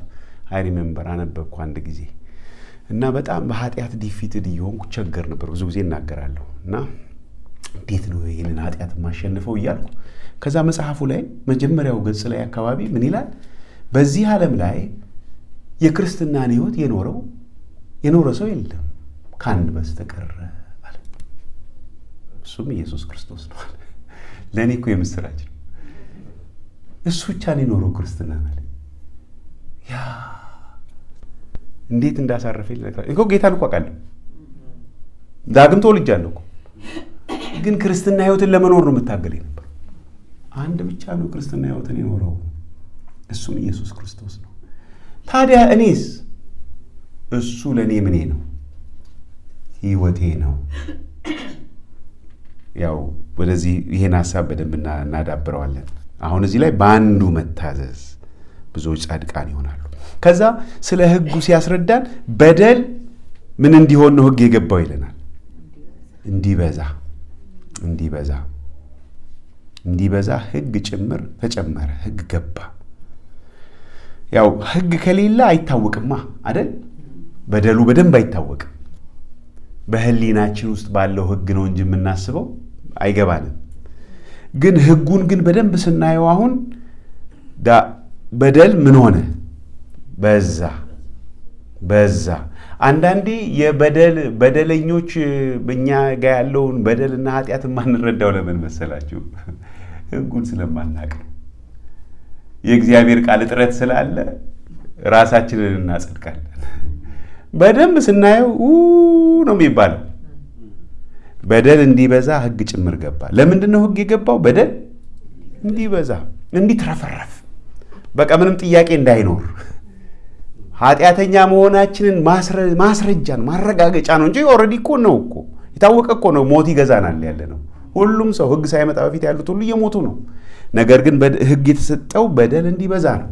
አይ ሪሜምበር አነበብኩ አንድ ጊዜ እና በጣም በኃጢአት ዲፊትድ እየሆንኩ ቸገር ነበር። ብዙ ጊዜ እናገራለሁ እና እንዴት ነው ይህንን ኃጢአት የማሸንፈው እያልኩ ከዛ መጽሐፉ ላይ መጀመሪያው ገጽ ላይ አካባቢ ምን ይላል? በዚህ ዓለም ላይ የክርስትናን ሕይወት የኖረ ሰው የለም ከአንድ በስተቀር አለ። እሱም ኢየሱስ ክርስቶስ ነው አለ። ለእኔ እኮ የምስራች ነው። እሱ ብቻ ነው የኖረው ክርስትና አለ። ያ እንዴት እንዳሳረፈኝ እኮ ጌታን እኮ አውቃለሁ፣ ዳግም ተወልጃለሁ እኮ። ግን ክርስትና ሕይወትን ለመኖር ነው የምታገለኝ ነበር። አንድ ብቻ ነው ክርስትና ሕይወትን የኖረው፣ እሱም ኢየሱስ ክርስቶስ ነው። ታዲያ እኔስ እሱ ለእኔ ምኔ ነው? ሕይወቴ ነው። ያው ወደዚህ ይሄን ሀሳብ በደንብ እናዳብረዋለን። አሁን እዚህ ላይ በአንዱ መታዘዝ ብዙዎች ጻድቃን ይሆናሉ። ከዛ ስለ ሕጉ ሲያስረዳን በደል ምን እንዲሆን ነው ሕግ የገባው ይለናል? እንዲበዛ ሕግ ጭምር ተጨመረ። ሕግ ገባ። ያው ሕግ ከሌለ አይታወቅማ አይደል? በደሉ በደንብ አይታወቅም። በህሊናችን ውስጥ ባለው ሕግ ነው እንጂ የምናስበው አይገባንም። ግን ሕጉን ግን በደንብ ስናየው አሁን በደል ምን ሆነ? በዛ። አንዳንዴ በደለኞች በእኛ ጋር ያለውን በደልና ኃጢአት የማንረዳው ለምን መሰላችሁ? ሕጉን ስለማናቅ ነው። የእግዚአብሔር ቃል እጥረት ስላለ ራሳችንን እናጸድቃለን። በደንብ ስናየው ነው የሚባለው። በደል እንዲበዛ ሕግ ጭምር ገባ። ለምንድን ነው ሕግ የገባው? በደል እንዲበዛ፣ እንዲትረፈረፍ፣ በቃ ምንም ጥያቄ እንዳይኖር ኃጢአተኛ መሆናችንን ማስረጃን ማረጋገጫ ነው እንጂ ኦልሬዲ እኮ ነው እኮ የታወቀ እኮ ነው። ሞት ይገዛናል ያለ ነው። ሁሉም ሰው ሕግ ሳይመጣ በፊት ያሉት ሁሉ እየሞቱ ነው። ነገር ግን ሕግ የተሰጠው በደል እንዲበዛ ነው።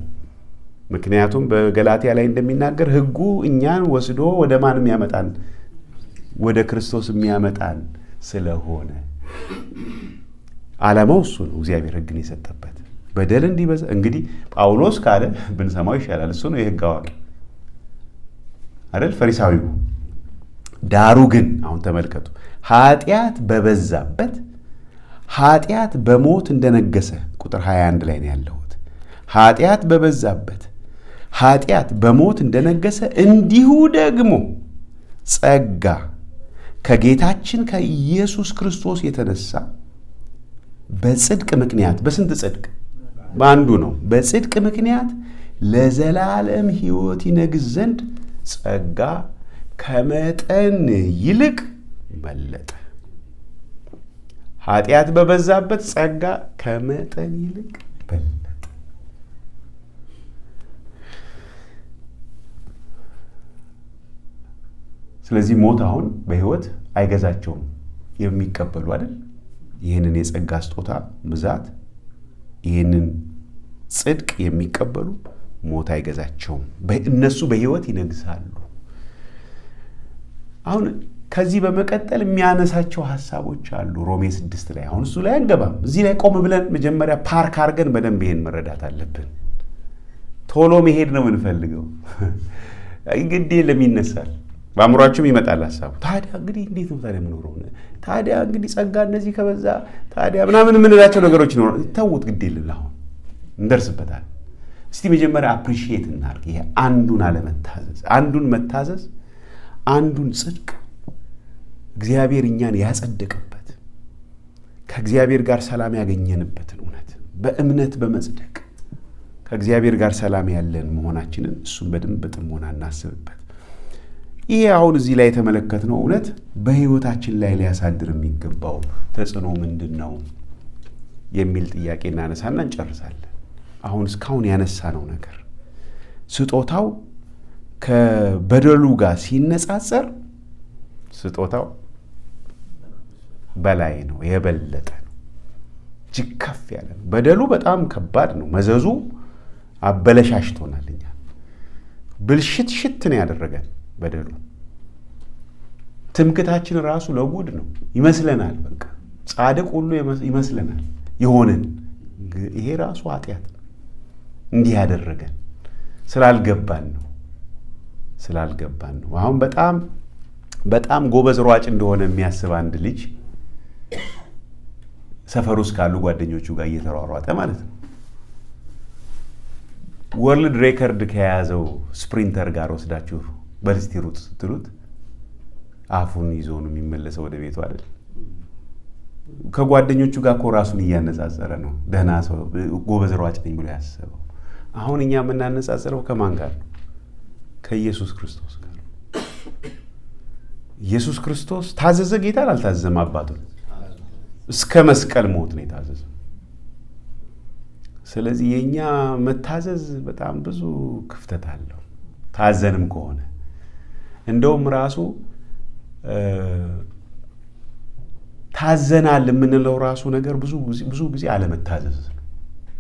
ምክንያቱም በገላትያ ላይ እንደሚናገር ሕጉ እኛን ወስዶ ወደ ማን የሚያመጣን? ወደ ክርስቶስ የሚያመጣን ስለሆነ ዓላማው እሱ ነው። እግዚአብሔር ሕግን የሰጠበት በደል እንዲበዛ። እንግዲህ ጳውሎስ ካለ ብንሰማው ይሻላል። እሱ ነው የሕግ አዋቂ አይደል? ፈሪሳዊው። ዳሩ ግን አሁን ተመልከቱ፣ ኃጢአት በበዛበት ኃጢአት በሞት እንደነገሰ ቁጥር 21 ላይ ነው ያለሁት። ኃጢአት በበዛበት ኃጢአት በሞት እንደነገሰ እንዲሁ ደግሞ ጸጋ ከጌታችን ከኢየሱስ ክርስቶስ የተነሳ በጽድቅ ምክንያት፣ በስንት ጽድቅ? በአንዱ ነው። በጽድቅ ምክንያት ለዘላለም ሕይወት ይነግስ ዘንድ ጸጋ ከመጠን ይልቅ በለጠ። ኃጢአት በበዛበት ጸጋ ከመጠን ይልቅ በለጠ። ስለዚህ ሞት አሁን በሕይወት አይገዛቸውም የሚቀበሉ አይደል? ይህንን የጸጋ ስጦታ ብዛት፣ ይህንን ጽድቅ የሚቀበሉ ሞት አይገዛቸውም። እነሱ በሕይወት ይነግሳሉ። አሁን ከዚህ በመቀጠል የሚያነሳቸው ሀሳቦች አሉ። ሮሜ 6 ላይ አሁን እሱ ላይ አንገባም። እዚህ ላይ ቆም ብለን መጀመሪያ ፓርክ አድርገን በደንብ ይሄን መረዳት አለብን። ቶሎ መሄድ ነው የምንፈልገው። ግድ የለም ይነሳል፣ በአእምሯችሁም ይመጣል ሀሳቡ። ታዲያ እንግዲህ እንዴት ነው ታዲያ የምኖረው? ታዲያ እንግዲህ ጸጋ እንደዚህ ከበዛ ታዲያ ምናምን የምንላቸው ነገሮች ይኖራሉ። ተውት፣ ግድ የለም አሁን እንደርስበታል። እስቲ መጀመሪያ አፕሪሺየት እናድርግ። ይሄ አንዱን አለመታዘዝ፣ አንዱን መታዘዝ፣ አንዱን ጽድቅ እግዚአብሔር እኛን ያጸደቀበት ከእግዚአብሔር ጋር ሰላም ያገኘንበትን እውነት በእምነት በመጽደቅ ከእግዚአብሔር ጋር ሰላም ያለን መሆናችንን እሱን በደንብ በጥሞና እናስብበት። ይሄ አሁን እዚህ ላይ የተመለከትነው እውነት በሕይወታችን ላይ ሊያሳድር የሚገባው ተጽዕኖ ምንድን ነው የሚል ጥያቄ እናነሳና እንጨርሳለን። አሁን እስካሁን ያነሳነው ነገር ስጦታው ከበደሉ ጋር ሲነጻጸር ስጦታው በላይ ነው፣ የበለጠ ነው፣ እጅግ ከፍ ያለ ነው። በደሉ በጣም ከባድ ነው። መዘዙ አበለሻሽቶናል። እኛ ብልሽት ነው ያደረገን በደሉ። ትምክታችን ራሱ ለጉድ ነው ይመስለናል። በቃ ጻድቅ ሁሉ ይመስለናል የሆንን። ይሄ ራሱ ኃጢአት እንዲህ ያደረገን ስላልገባን ነው። አሁን በጣም ጎበዝ ሯጭ እንደሆነ የሚያስብ አንድ ልጅ ሰፈር ውስጥ ካሉ ጓደኞቹ ጋር እየተሯሯጠ ማለት ነው ወርልድ ሬከርድ ከያዘው ስፕሪንተር ጋር ወስዳችሁ በልስቲ ሩጥ ስትሉት አፉን ይዞ ነው የሚመለሰው ወደ ቤቱ አይደል? ከጓደኞቹ ጋር እኮ ራሱን እያነጻጸረ ነው ደህና ሰው ጎበዝ ሯጭ ነኝ ብሎ ያሰበው። አሁን እኛ የምናነጻጽረው ከማን ጋር ነው? ከኢየሱስ ክርስቶስ ጋር። ኢየሱስ ክርስቶስ ታዘዘ ጌታን አልታዘዘም? አባቱን እስከ መስቀል ሞት ነው የታዘዘው። ስለዚህ የኛ መታዘዝ በጣም ብዙ ክፍተት አለው። ታዘንም ከሆነ እንደውም ራሱ ታዘናል የምንለው ራሱ ነገር ብዙ ጊዜ አለመታዘዝ ነው።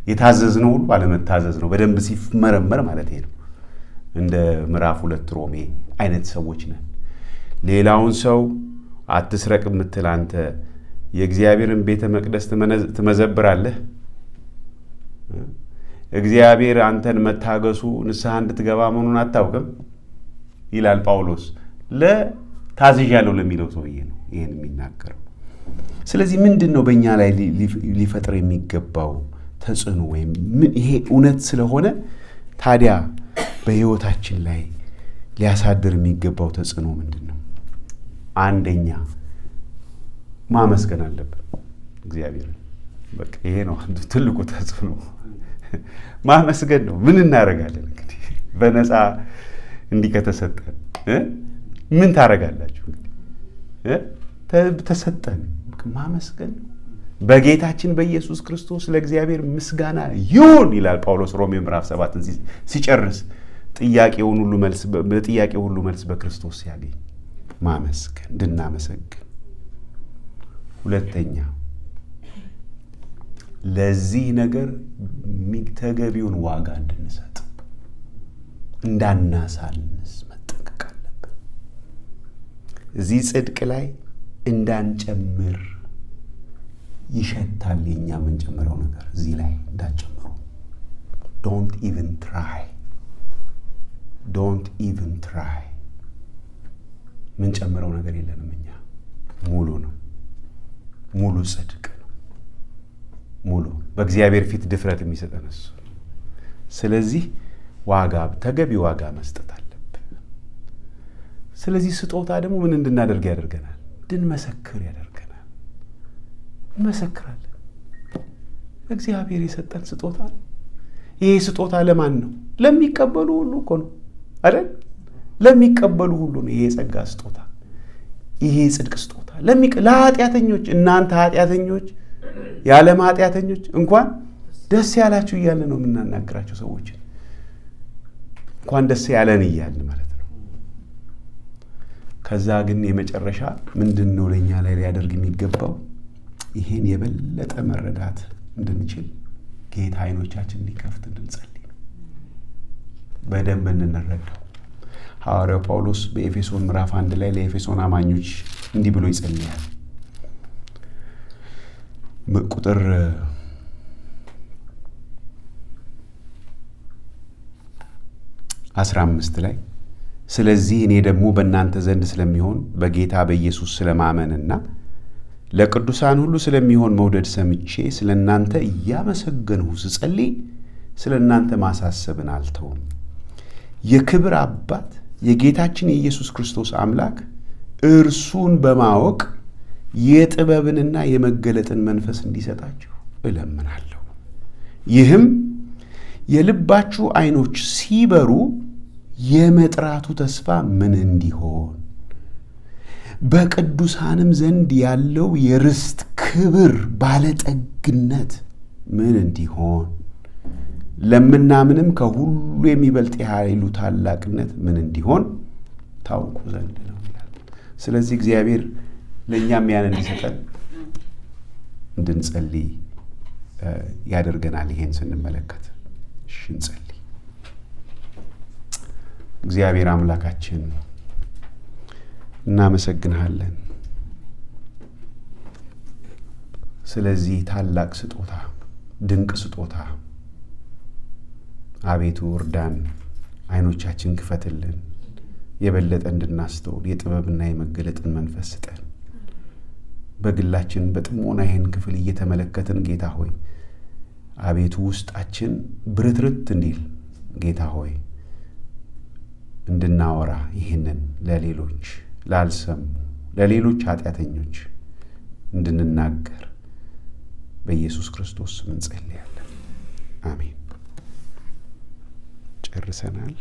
የታዘዝነው ሁሉ አለመታዘዝ ነው። በደንብ ሲመረመር ማለት ነው። እንደ ምዕራፍ 2 ሮሜ አይነት ሰዎች ነን። ሌላውን ሰው አትስረቅ የምትል አንተ የእግዚአብሔርን ቤተ መቅደስ ትመዘብራለህ? እግዚአብሔር አንተን መታገሱ ንስሐ እንድትገባ መሆኑን አታውቅም ይላል ጳውሎስ። ለታዝዣለሁ ለሚለው ሰውዬ ነው ይሄን የሚናገረው። ስለዚህ ምንድን ነው በእኛ ላይ ሊፈጥር የሚገባው ተጽዕኖ? ወይም ይሄ እውነት ስለሆነ ታዲያ በሕይወታችን ላይ ሊያሳድር የሚገባው ተጽዕኖ ምንድን ነው? አንደኛ ማመስገን አለብን እግዚአብሔርን። በቃ ይሄ ነው አንዱ ትልቁ ተጽዕኖ፣ ማመስገን ነው። ምን እናደርጋለን እንግዲህ በነፃ እንዲህ ከተሰጠን ምን ታደርጋላችሁ? እንግዲህ ተሰጠን፣ ማመስገን ነው። በጌታችን በኢየሱስ ክርስቶስ ለእግዚአብሔር ምስጋና ይሁን ይላል ጳውሎስ ሮሜ ምዕራፍ 7 ሲጨርስ በጥያቄው ሁሉ መልስ በክርስቶስ ሲያገኝ ማመስገን፣ እንድናመሰግን። ሁለተኛ ለዚህ ነገር ተገቢውን ዋጋ እንድንሰጥ፣ እንዳናሳንስ መጠንቀቅ አለብን። እዚህ ጽድቅ ላይ እንዳንጨምር ይሸታል። የኛ የምንጨምረው ነገር እዚህ ላይ እንዳንጨምሩ። ዶንት ኢቭን ትራይ። ምንጨምረው ነገር የለንም። እኛ ሙሉ ነው፣ ሙሉ ጽድቅ ነው፣ ሙሉ በእግዚአብሔር ፊት ድፍረት የሚሰጠን እሱ። ስለዚህ ተገቢ ዋጋ መስጠት አለብን። ስለዚህ ስጦታ ደግሞ ምን እንድናደርግ ያደርገናል? እንድንመሰክር ያደርገናል። እንመሰክራለን። እግዚአብሔር የሰጠን ስጦታ ነው። ይሄ ስጦታ ለማን ነው? ለሚቀበሉ ሁሉ እኮ ነው አይደል? ለሚቀበሉ ሁሉ ነው ይሄ የጸጋ ስጦታ፣ ይሄ የጽድቅ ስጦታ። ለኃጢአተኞች፣ እናንተ ኃጢአተኞች፣ የዓለም ኃጢአተኞች እንኳን ደስ ያላችሁ እያልን ነው የምናናግራቸው ሰዎችን። እንኳን ደስ ያለን እያልን ማለት ነው። ከዛ ግን የመጨረሻ ምንድን ነው ለእኛ ላይ ሊያደርግ የሚገባው? ይሄን የበለጠ መረዳት እንድንችል ጌታ አይኖቻችን እንዲከፍት እንድንጸልይ ነው። በደንብ እንረዳው። ሐዋርያው ጳውሎስ በኤፌሶን ምዕራፍ 1 ላይ ለኤፌሶን አማኞች እንዲህ ብሎ ይጸልያል። ቁጥር 15 ላይ ስለዚህ እኔ ደግሞ በእናንተ ዘንድ ስለሚሆን በጌታ በኢየሱስ ስለማመንና ለቅዱሳን ሁሉ ስለሚሆን መውደድ ሰምቼ ስለ እናንተ እያመሰገንሁ ስጸልይ ስለ እናንተ ማሳሰብን አልተውም። የክብር አባት የጌታችን የኢየሱስ ክርስቶስ አምላክ እርሱን በማወቅ የጥበብንና የመገለጥን መንፈስ እንዲሰጣችሁ እለምናለሁ። ይህም የልባችሁ ዓይኖች ሲበሩ የመጥራቱ ተስፋ ምን እንዲሆን በቅዱሳንም ዘንድ ያለው የርስት ክብር ባለጠግነት ምን እንዲሆን ለምናምንም ከሁሉ የሚበልጥ የኃይሉ ታላቅነት ምን እንዲሆን ታውቁ ዘንድ ነው ይላል። ስለዚህ እግዚአብሔር ለእኛም ያን እንዲሰጠን እንድንጸልይ ያደርገናል። ይሄን ስንመለከት እንጸልይ። እግዚአብሔር አምላካችን እናመሰግንሃለን ስለዚህ ታላቅ ስጦታ፣ ድንቅ ስጦታ። አቤቱ እርዳን አይኖቻችን ክፈትልን፣ የበለጠ እንድናስተውል የጥበብና የመገለጥን መንፈስ ስጠን። በግላችን በጥሞና ይህን ክፍል እየተመለከትን ጌታ ሆይ አቤቱ ውስጣችን ብርትርት እንዲል ጌታ ሆይ እንድናወራ ይህንን ለሌሎች ላልሰሙ ለሌሎች ኃጢአተኞች እንድንናገር በኢየሱስ ክርስቶስ ስም እንጸልያለን። አሜን። ጨርሰናል።